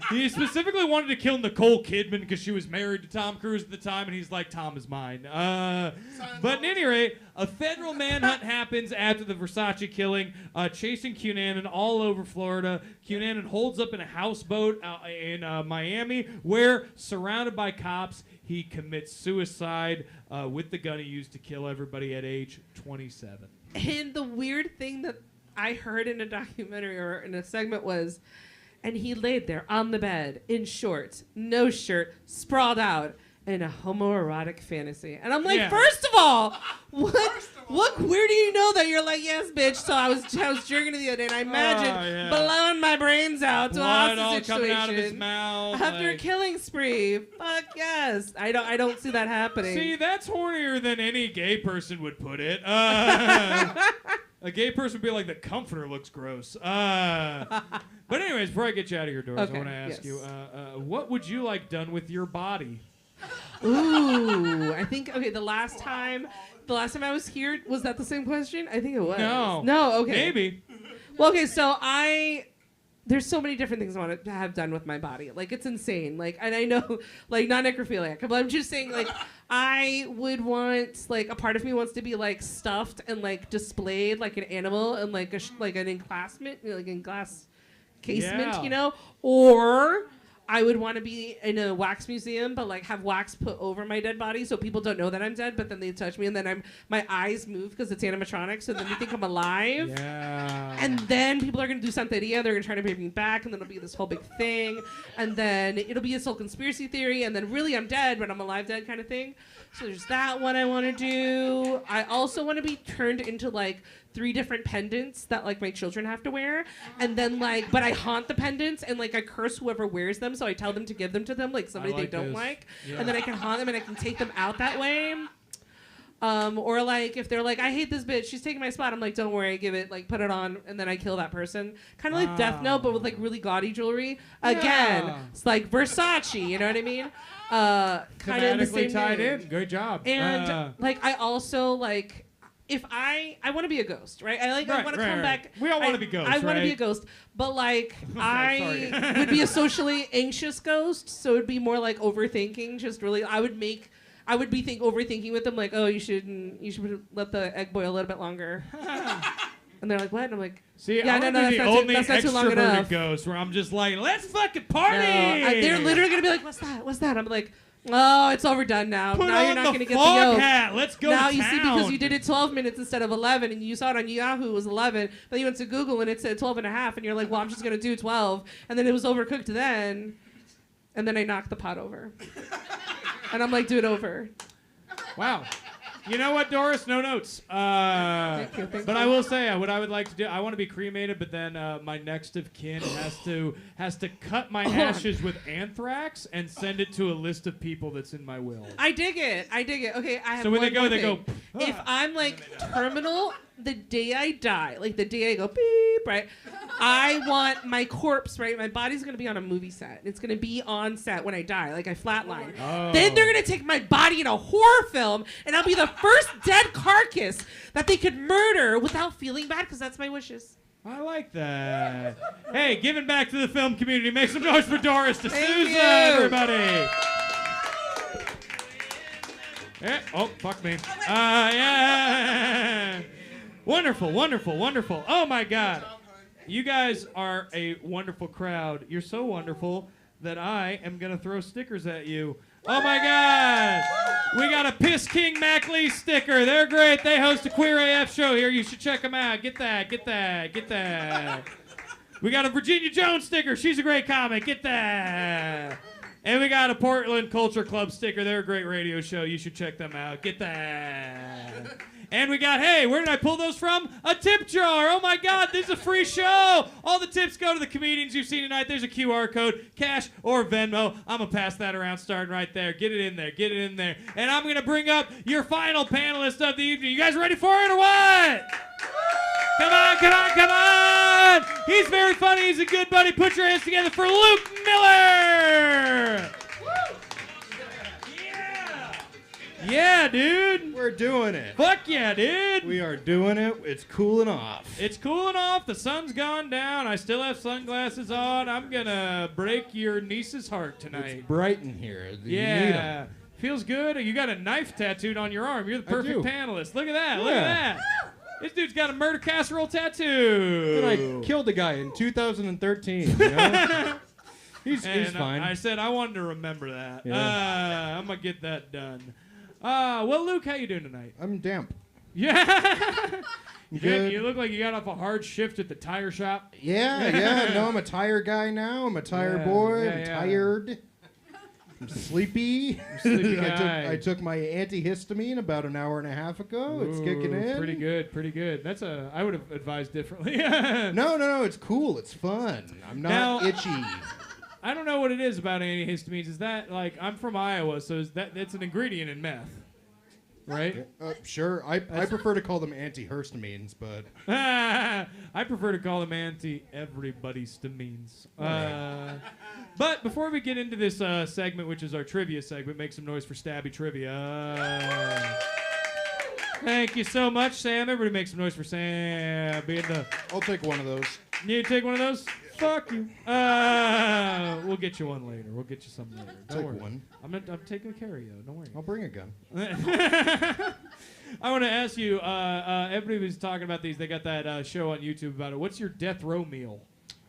he specifically wanted to kill Nicole Kidman because she was married to Tom Cruise at the time, and he's like, Tom is mine. But at any rate, a federal manhunt happens after the Versace killing, chasing Cunanan all over Florida. Cunanan holds up in a houseboat in Miami, where, surrounded by cops, he commits suicide with the gun he used to kill everybody at age 27. And the weird thing that I heard in a documentary or in a segment was, and he laid there on the bed in shorts, no shirt, sprawled out in a homoerotic fantasy. And I'm like, Yeah. first of all, what where do you know that? You're like, yes, bitch. So I was jerking it the other day, and I imagined yeah. blowing my brains out to a Blood all hostage coming out of his situation mouth. after a like- killing spree. Fuck yes. I don't see that happening. See, that's hornier than any gay person would put it. A gay person would be like, the comforter looks gross. But anyways, before I get you out of here, Doris, Okay, I want to ask yes. you, what would you like done with your body? Ooh, I think the last time I was here, was that the same question? I think it was. No, okay. Maybe. Well, okay, so there's so many different things I want to have done with my body. Like, it's insane. Like, and I know, like, not necrophiliac, but I'm just saying, like, I would want, like, a part of me wants to be, like, stuffed and, like, displayed like an animal and, like, like an enclassment, like, in glass casement, Yeah. you know? Or I would want to be in a wax museum, but, like, have wax put over my dead body so people don't know that I'm dead, but then they touch me and then my eyes move because it's animatronic, so then they think I'm alive. Yeah. And then people are going to do Santeria. They're going to try to bring me back, and then it'll be this whole big thing. And then it'll be this whole conspiracy theory, and then really I'm dead, but I'm alive dead kind of thing. So there's that one I want to do. I also want to be turned into, like, 3 different pendants that, like, my children have to wear. And then, like, but I haunt the pendants, and, like, I curse whoever wears them, so I tell them to give them to them, like, somebody I like they don't this. like. Yeah. And then I can haunt them, and I can take them out that way. Or like if they're like, I hate this bitch, she's taking my spot. I'm like, don't worry, give it, like, put it on, and then I kill that person. Kind of like Death Note, but with, like, really gaudy jewelry. Again, Yeah. it's like Versace, you know what I mean? Kind of in the Thematically same tied vein. in. Good job. And like, I also like, if I want to be a ghost, right? I Right, want to right, come right. back. We all wanna be ghosts, I want to be a right? ghost, but like sorry. I would be a socially anxious ghost, so it'd be more like overthinking. Just really, I would be overthinking with them, like, oh, you should let the egg boil a little bit longer. And they're like, what? And I'm like, See, yeah, I no, want no, to be that's the not only too, that's not too long extroverted enough. ghost where I'm just like, let's fucking party. They're literally gonna be like, what's that? What's that? I'm like, oh, it's overdone now. Put now on you're not the gonna get fog the yoke. hat. Let's go Now to you see, town. because you did it 12 minutes instead of 11, and you saw it on Yahoo, it was 11. Then you went to Google and it said 12 and a half, and you're like, well, I'm just gonna do 12. And then it was overcooked then, and then I knocked the pot over. And I'm like, do it over. Wow. You know what, Doris? No notes. Thank you. But I will say, what I would like to do, I want to be cremated, but then my next of kin has to cut my ashes with anthrax and send it to a list of people that's in my will. I dig it. Okay, I have So when one they go, more they go. thing. If I'm like terminal, the day I die, like the day I go beep, right? I want my corpse, right? My body's gonna be on a movie set. It's gonna be on set when I die, like I flatline. Oh. Then they're gonna take my body in a horror film, and I'll be the first dead carcass that they could murder without feeling bad, because that's my wishes. I like that. Hey, giving back to the film community. Make some noise for Doris DeSouza, Thank you. everybody. Yeah. Oh, fuck me. Yeah. Wonderful, wonderful, wonderful. Oh, my God. You guys are a wonderful crowd. You're so wonderful that I am going to throw stickers at you. Oh, my God. We got a Piss King Mac Lee sticker. They're great. They host a Queer AF show here. You should check them out. Get that, get that, get that. We got a Virginia Jones sticker. She's a great comic. Get that. And we got a Portland Culture Club sticker. They're a great radio show. You should check them out. Get that. And we got, hey, where did I pull those from? A tip jar. Oh, my God, this is a free show. All the tips go to the comedians you've seen tonight. There's a QR code, cash or Venmo. I'm going to pass that around starting right there. Get it in there. Get it in there. And I'm going to bring up your final panelist of the evening. You guys ready for it or what? Come on, come on, come on! He's very funny. He's a good buddy. Put your hands together for Luke Miller! Yeah, dude. We're doing it. Fuck yeah, dude. We are doing it. It's cooling off. It's cooling off. The sun's gone down. I still have sunglasses on. I'm gonna break your niece's heart tonight. It's bright in here. You need 'em. Yeah. Feels good. You got a knife tattooed on your arm. You're the perfect do. panelist. Look at that. Look Yeah. at that. This dude's got a murder casserole tattoo. And I killed a guy in 2013. You know? he's And fine. I said I wanted to remember that. Yeah. I'm gonna get that done. Well, Luke, how you doing tonight? I'm damp. Yeah. Good. You look like you got off a hard shift at the tire shop. Yeah. No, I'm a tire guy now. I'm a tire boy. I'm yeah. tired. I'm sleepy. Sleepy guy. I took my antihistamine about an hour and a half ago. It's kicking Ooh, in. Pretty good, pretty good. I would have advised differently. No. It's cool. It's fun. I'm not Now- itchy. I don't know what it is about antihistamines. Is that like I'm from Iowa, so it's an ingredient in meth, right? Sure. I prefer to call them antihistamines, but I prefer to call them anti-everybody's stamines. But before we get into this segment, which is our trivia segment, make some noise for Stabby Trivia. Thank you so much, Sam. Everybody make some noise for Sam. I'll take one of those. You take one of those? Fuck you. We'll get you one later. We'll get you some later. Don't Take worry. one. I'm taking care of you. Don't worry. I'll bring a gun. I want to ask you, everybody was talking about these. They got that show on YouTube about it. What's your death row meal?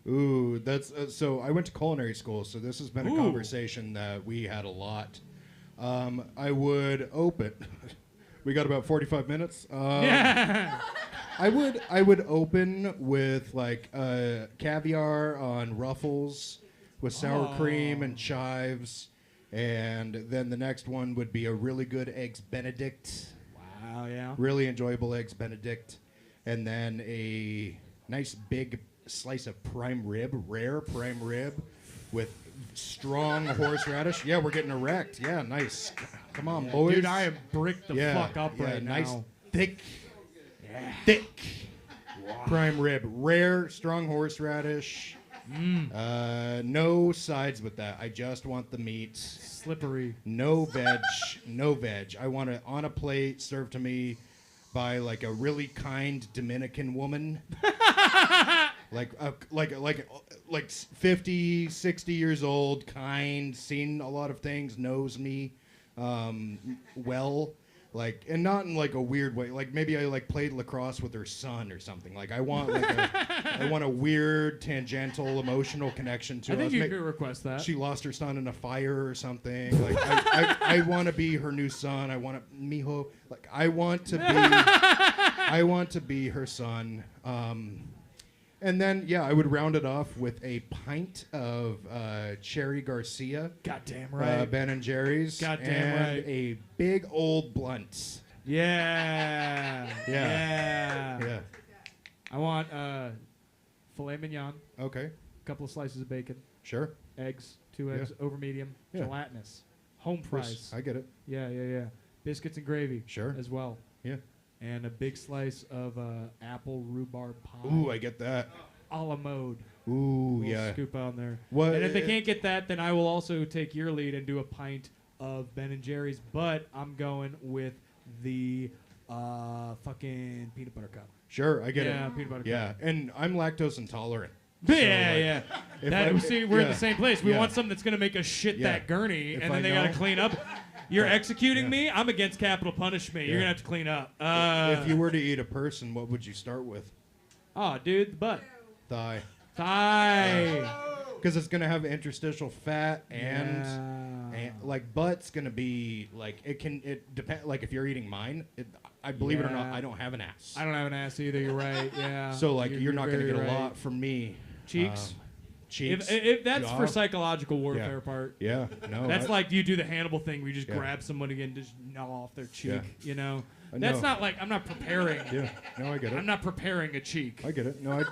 Ooh, that's so I went to culinary school, so this has been a Ooh. conversation that we had a lot. I would open. We got about 45 minutes. Yeah. I would open with like caviar on ruffles with sour cream and chives, and then the next one would be a really good eggs Benedict. Wow, yeah. Really enjoyable eggs Benedict, and then a nice big slice of rare prime rib with strong horseradish. Yeah, we're getting erect. Yeah, nice. Come on, boys. Dude, I am bricked the fuck up right nice, now. thick prime rib. Rare, strong horseradish. No sides with that. I just want the meat. Slippery. No veg. No veg. I want it on a plate served to me by like a really kind Dominican woman. like 50, 60 years old, kind, seen a lot of things, knows me well. Like, and not in like a weird way. Like maybe I like played lacrosse with her son or something. Like I want like I want a weird tangential emotional connection to I think us. you could request that. She lost her son in a fire or something. Like I want to be her new son. I want to mijo. Like I want to be her son. And then, yeah, I would round it off with a pint of Cherry Garcia. Goddamn right. Ben and Jerry's. Goddamn and right. a big old blunt. Yeah. Yeah. Yeah. Yeah. I want filet mignon, Okay. a couple of slices of bacon, Sure. eggs, 2 eggs, over medium, Yeah. gelatinous, home fries. I get it. Yeah. Biscuits and gravy. Sure. As well. Yeah. And a big slice of apple rhubarb pie. Ooh, I get that. A la mode. Ooh, Little yeah. Scoop on there. What? And if they can't get that, then I will also take your lead and do a pint of Ben and Jerry's. But I'm going with the fucking peanut butter cup. Sure, I get Yeah, it. peanut butter Yeah, cup. and I'm lactose intolerant. Yeah. if That, I- see, we're in yeah. the same place. We Yeah. want something that's going to make us shit Yeah. that gurney, If and I then they got to know- clean up. You're executing Yeah. me. I'm against capital punishment. You're Yeah. going to have to clean up. If you were to eat a person, what would you start with? Oh, dude, the butt. Thigh. Thigh. Because it's gonna have interstitial fat and Yeah. like butt's gonna be like it depend like if you're eating mine, I believe it or not, Yeah. I don't have an ass. I don't have an ass either. You're right. Yeah. So like you're not gonna very get a right. lot from me. Cheeks? Cheeks. If that's jaw. for psychological warfare Yeah. part. Yeah. No. That's like you do the Hannibal thing where you just Yeah. grab somebody and just gnaw off their cheek. Yeah. You know. I That's know. not like I'm not preparing. Yeah. No, I get it. I'm not preparing a cheek. I get it. No,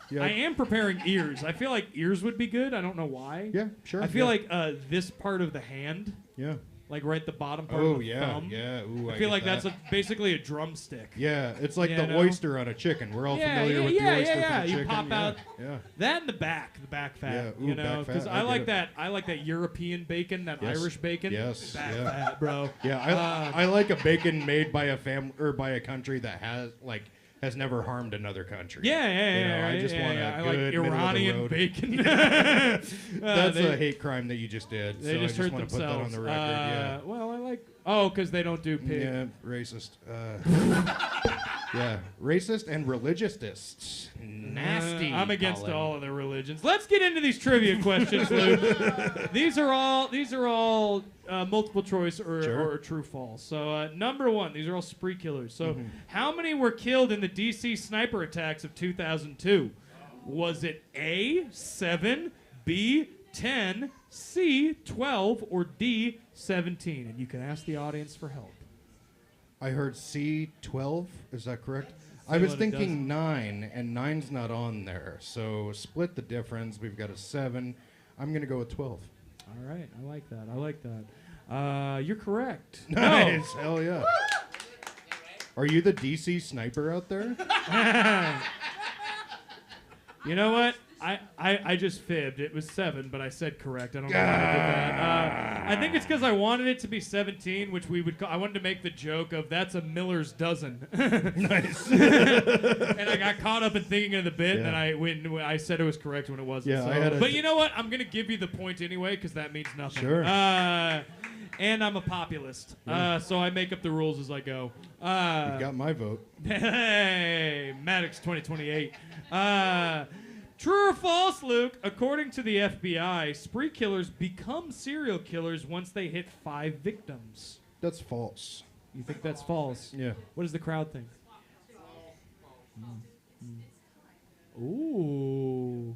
yeah. I am preparing ears. I feel like ears would be good. I don't know why. Yeah. Sure. I feel yeah. like this part of the hand, Yeah. like right the bottom part Oh of the yeah. thumb. Yeah. Ooh, I I feel get like that. that's basically a drumstick. Yeah, it's like You the know? oyster on a chicken. We're all Yeah, familiar yeah, with yeah, the oyster yeah, from a you chicken. pop yeah. out- Yeah. That and the back fat. Yeah, ooh, you know, back fat, because I I get like it. that. I like that European bacon, that Yes. Irish bacon. Yes, back yeah. fat, bro. Yeah, I like a bacon made by a family or by a country that has never harmed another country. Yeah, You know, right, I just want a I good like middle of the Iranian road. bacon. That's they, a hate crime that you just did. They so just I hurt just want to put that on themselves. the record. Yeah. Well, I like. Oh, because they don't do pig. Yeah, racist. Yeah, racist and religiousists. Nasty. I'm against Colin. all of their religions. Let's get into these trivia questions, Luke. These are all multiple choice Sure. or true false. So number one, these are all spree killers. So Mm-hmm. how many were killed in the DC sniper attacks of 2002? Was it A, 7, B, 10, C, 12, or D, 17? And you can ask the audience for help. I heard C12. Is that correct? Say I was what it thinking 9, and 9's not on there. So split the difference. We've got a 7. I'm gonna go with 12. All right, I like that. You're correct. Nice. Hell yeah. Are you the DC sniper out there? You know what? I just fibbed. It was 7, but I said correct. I don't know why I did that. I think it's because I wanted it to be 17, which we would call. I wanted to make the joke of that's a Miller's dozen. Nice. And I got caught up in thinking of the bit, and Yeah. then I said it was correct when it wasn't. Yeah, so. I had a- But you know what? I'm gonna give you the point anyway because that means nothing. Sure. And I'm a populist, so I make up the rules as I go. You got my vote. Hey, Maddox 2028. True or false, Luke? According to the FBI, spree killers become serial killers once they hit 5 victims. That's false. You think that's false? Yeah. What does the crowd think? Ooh.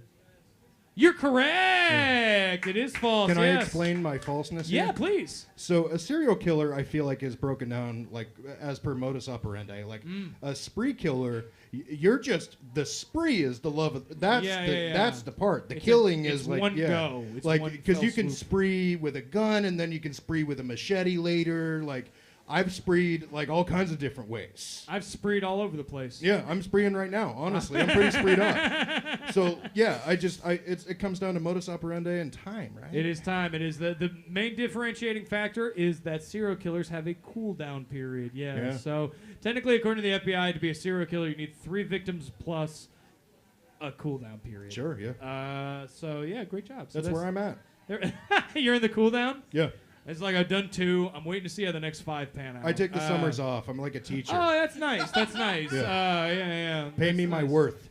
You're correct. It is false. Can I yes. explain my falseness Yeah, here? please. So a serial killer, I feel like, is broken down like as per modus operandi. Like a spree killer, you're just the spree is the love of that's Yeah, the yeah, yeah. that's the part. The It's killing it's is like one yeah, go. It's like one because you fell can swoop. spree with a gun and then you can spree with a machete later. Like I've spreed like all kinds of different ways. I've spreed all over the place. Yeah, I'm spreeing right now. Honestly, I'm pretty spreed up. So yeah, it comes down to modus operandi and time, right? It is time. It is the main differentiating factor is that serial killers have a cool down period. Yeah. So technically, according to the FBI, to be a serial killer, you need 3 victims plus a cool down period. Sure. Yeah. So yeah, great job. So That's where I'm at. You're in the cool down. Yeah. It's like I've done 2. I'm waiting to see how the next 5 pan out. I take the summers off. I'm like a teacher. Oh, that's nice. That's nice. Yeah. Pay me my worth.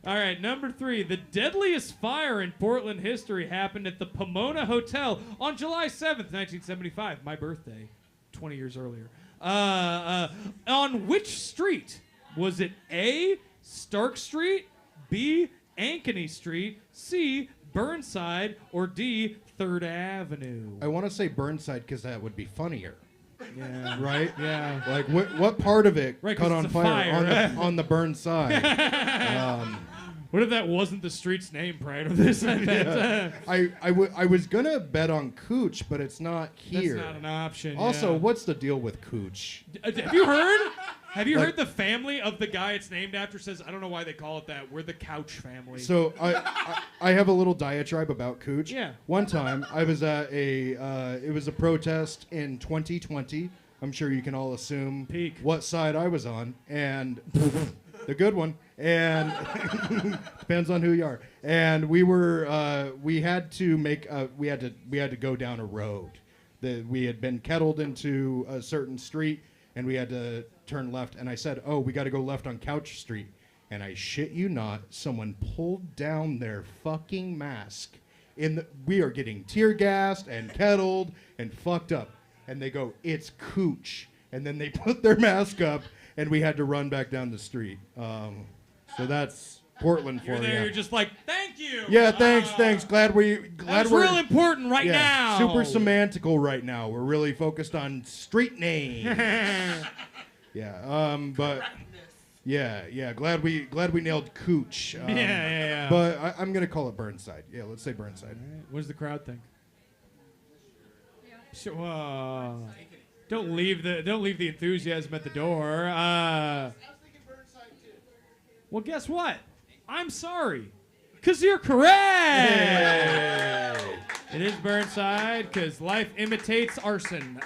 All right, number 3. The deadliest fire in Portland history happened at the Pomona Hotel on July 7th, 1975, my birthday, 20 years earlier. On which street? Was it A, Stark Street, B, Ankeny Street, C, Burnside, or D, 3rd Avenue? I want to say Burnside because that would be funnier. Yeah. right? Yeah. Like what part of it Right, 'cause caught on it's a fire, fire. on the burned side? What if that wasn't the street's name prior to this event? I was gonna bet on Cooch, but it's not here. That's not an option. Also, yeah. what's the deal with Cooch? Have you heard? Have you Like- heard the family of the guy it's named after says, I don't know why they call it that. We're the Couch family. So I have a little diatribe about Cooch. Yeah. One time I was at it was a protest in 2020. I'm sure you can all assume Peak. what side I was on, and the good one. And depends on who you are. And we had to go down a road. We had been kettled into a certain street, and we had to turn left. And I said, "Oh, we got to go left on Couch Street." And I shit you not, someone pulled down their fucking mask. We are getting tear gassed and kettled and fucked up. And they go, "It's Cooch." And then they put their mask up, and we had to run back down the street. So that's Portland for You're there, you. you're just like, thank you. Yeah, thanks. Glad That's we're real important right now. super semantical right now. We're really focused on street names. Yeah, but yeah. Glad we nailed Cooch. Yeah. But I'm gonna call it Burnside. Yeah, let's say Burnside. What does the crowd think? Sure, don't leave the enthusiasm at the door. Well, guess what? I'm sorry, because you're correct. It is Burnside, because life imitates arson.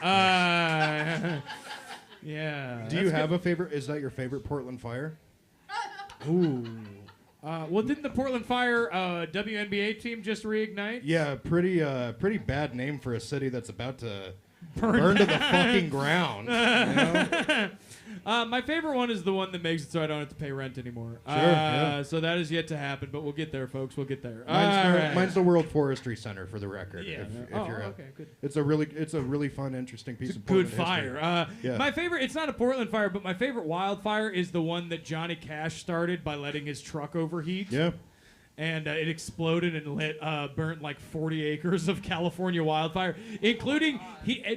Yeah. Do you have a favorite? Is that your favorite Portland fire? Ooh. Well, didn't the Portland Fire WNBA team just reignite? Yeah, pretty bad name for a city that's about to burn to the fucking ground. You know? My favorite one is the one that makes it so I don't have to pay rent anymore. Sure, yeah. So that is yet to happen, but we'll get there, folks. We'll get there. Mine's the World Forestry Center, for the record. Yeah. If Oh, you're okay, good. It's a really fun, interesting piece of Good Portland history. fire. Yeah. My favorite, it's not a Portland fire, but my favorite wildfire is the one that Johnny Cash started by letting his truck overheat. Yeah. And it exploded and burnt like 40 acres of California wildfire, including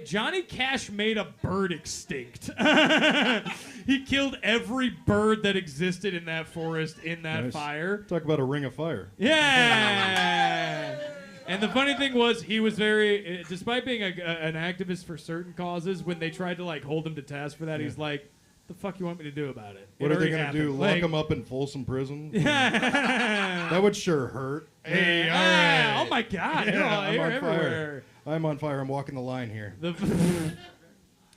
Johnny Cash made a bird extinct. He killed every bird that existed in that forest in that Nice. fire. Talk about a ring of fire. Yeah. And the funny thing was, he was very, despite being an activist for certain causes, when they tried to like hold him to task for that, he's like, "The fuck you want me to do about it? What It are they already gonna do? happened." Lock Like- him up in Folsom Prison? Yeah. That would sure hurt. Hey, all Ah, right. Oh my God! Yeah, you're I'm on everywhere. fire. I'm on fire. I'm walking the line here.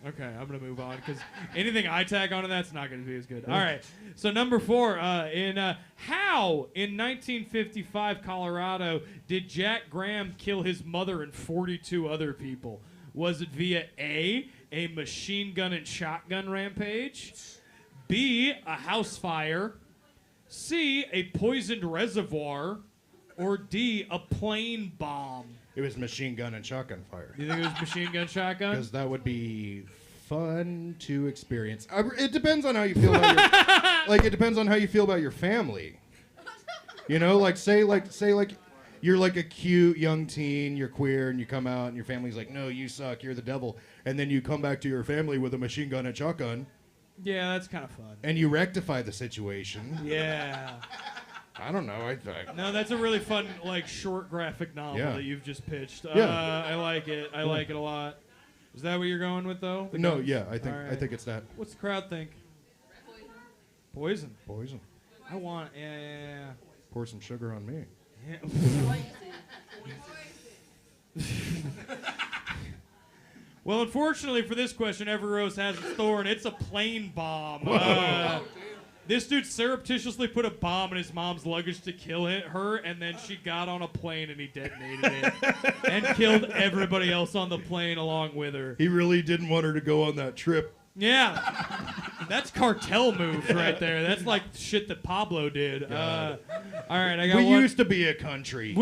Okay, I'm gonna move on because anything I tag onto that's not gonna be as good. All right, so number 4 how in 1955 Colorado did Jack Graham kill his mother and 42 other people? Was it via A, machine gun and shotgun rampage, B, a house fire, C, a poisoned reservoir, or D, a plane bomb? It was machine gun and shotgun fire. You think it was machine gun shotgun? Because that would be fun to experience. It depends on how you feel about your, like it depends on how you feel about your family. You know, like say you're like a cute young teen, you're queer, and you come out and your family's like, "No, you suck, you're the devil." And then you come back to your family with a machine gun and shotgun, Yeah, that's kind of fun. and you rectify the situation. Yeah. I don't know. No, that's a really fun, like, short graphic novel Yeah. that you've just pitched. Yeah. I like it. I like it a lot. Is that what you're going with, though? The No, guns? yeah, I think All I right. think it's that. What's the crowd think? Poison. Poison. I want. Yeah. Pour some sugar on me. Well, unfortunately for this question, every rose has its thorn. It's a plane bomb. This dude surreptitiously put a bomb in his mom's luggage to kill her, and then she got on a plane and he detonated it and killed everybody else on the plane along with her. He really didn't want her to go on that trip. Yeah, that's cartel moves right there. That's like shit that Pablo did. All right, I got We one. used to be a country.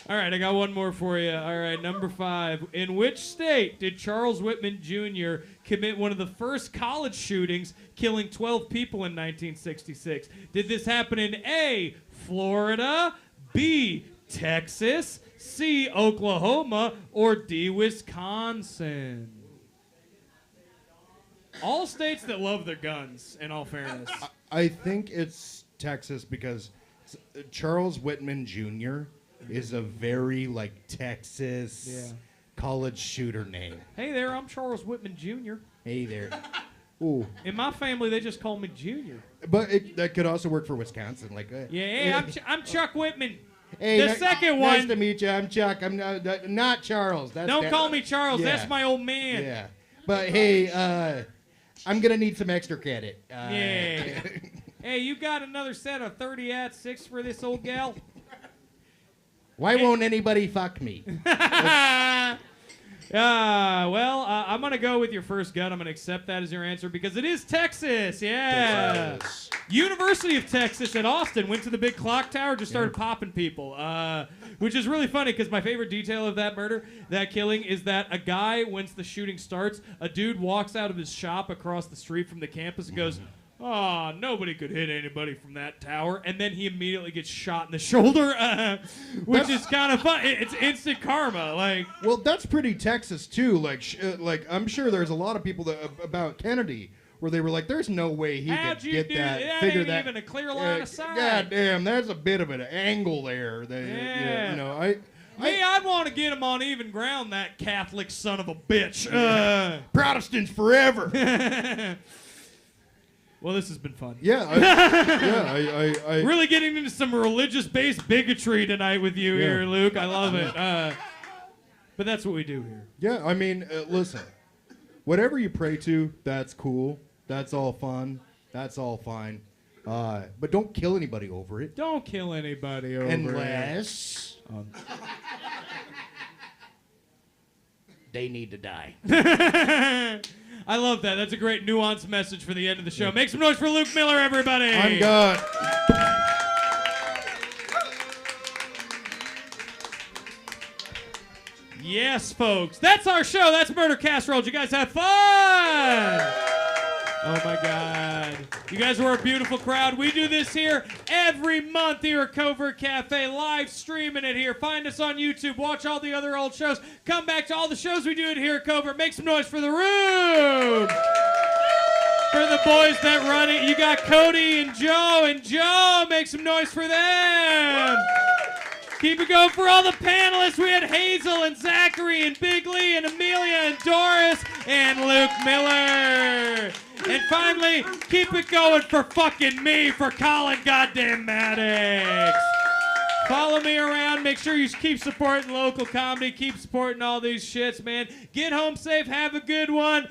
All right, I got one more for you. All right, number 5. In which state did Charles Whitman Jr. commit one of the first college shootings, killing 12 people in 1966? Did this happen in A, Florida, B, Texas, C, Oklahoma, or D, Wisconsin? All states that love their guns, in all fairness. I think it's Texas because Charles Whitman Jr. is a very Texas college shooter name. Hey there, I'm Charles Whitman Jr. Hey there. Ooh. In my family, they just call me Junior. But that could also work for Wisconsin. I'm Chuck Whitman. Hey, the second one. Nice to meet you. I'm Chuck. I'm not Charles. Don't call me Charles. Yeah. That's my old man. Yeah. But hey, I'm gonna need some extra credit. Yeah. Hey, you got another set of 30-06 for this old gal? Why won't anybody fuck me? I'm going to go with your first gun. I'm going to accept that as your answer because it is Texas. Yeah. Texas. University of Texas at Austin went to the big clock tower, just started popping people, which is really funny because my favorite detail of that murder, that killing, is that a guy, once the shooting starts, a dude walks out of his shop across the street from the campus and goes, "Oh, nobody could hit anybody from that tower," and then he immediately gets shot in the shoulder, which is kind of fun. It's instant karma, Well, that's pretty Texas too. I'm sure there's a lot of people about Kennedy where they were like, "There's no way he How'd could you get do that. that? Figure Ain't that even a clear line of sight." God damn, there's a bit of an angle there. I'd want to get him on even ground, that Catholic son of a bitch. Protestants forever. Well, this has been fun. Yeah, I Really getting into some religious-based bigotry tonight with you here, Luke. I love it. But that's what we do here. Yeah, I mean, listen, whatever you pray to, that's cool. That's all fun. That's all fine. But don't kill anybody over it. Don't kill anybody over Unless they need to die. I love that. That's a great nuanced message for the end of the show. Make some noise for Luke Miller, everybody. I'm good. Yes, folks. That's our show. That's Murder Casserole. Did you guys have fun? Oh, my God. You guys were a beautiful crowd. We do this here every month here at Covert Café, live streaming it here. Find us on YouTube. Watch all the other old shows. Come back to all the shows we do it here at Covert. Make some noise for the room. For the boys that run it, you got Cody and Joe. And Joe, make some noise for them. Keep it going for all the panelists. We had Hazel and Zachary and Big Lee and Amelia and Doris and Luke Miller. And finally, keep it going for fucking me, for Colin goddamn Mattox. Follow me around. Make sure you keep supporting local comedy. Keep supporting all these shits, man. Get home safe. Have a good one.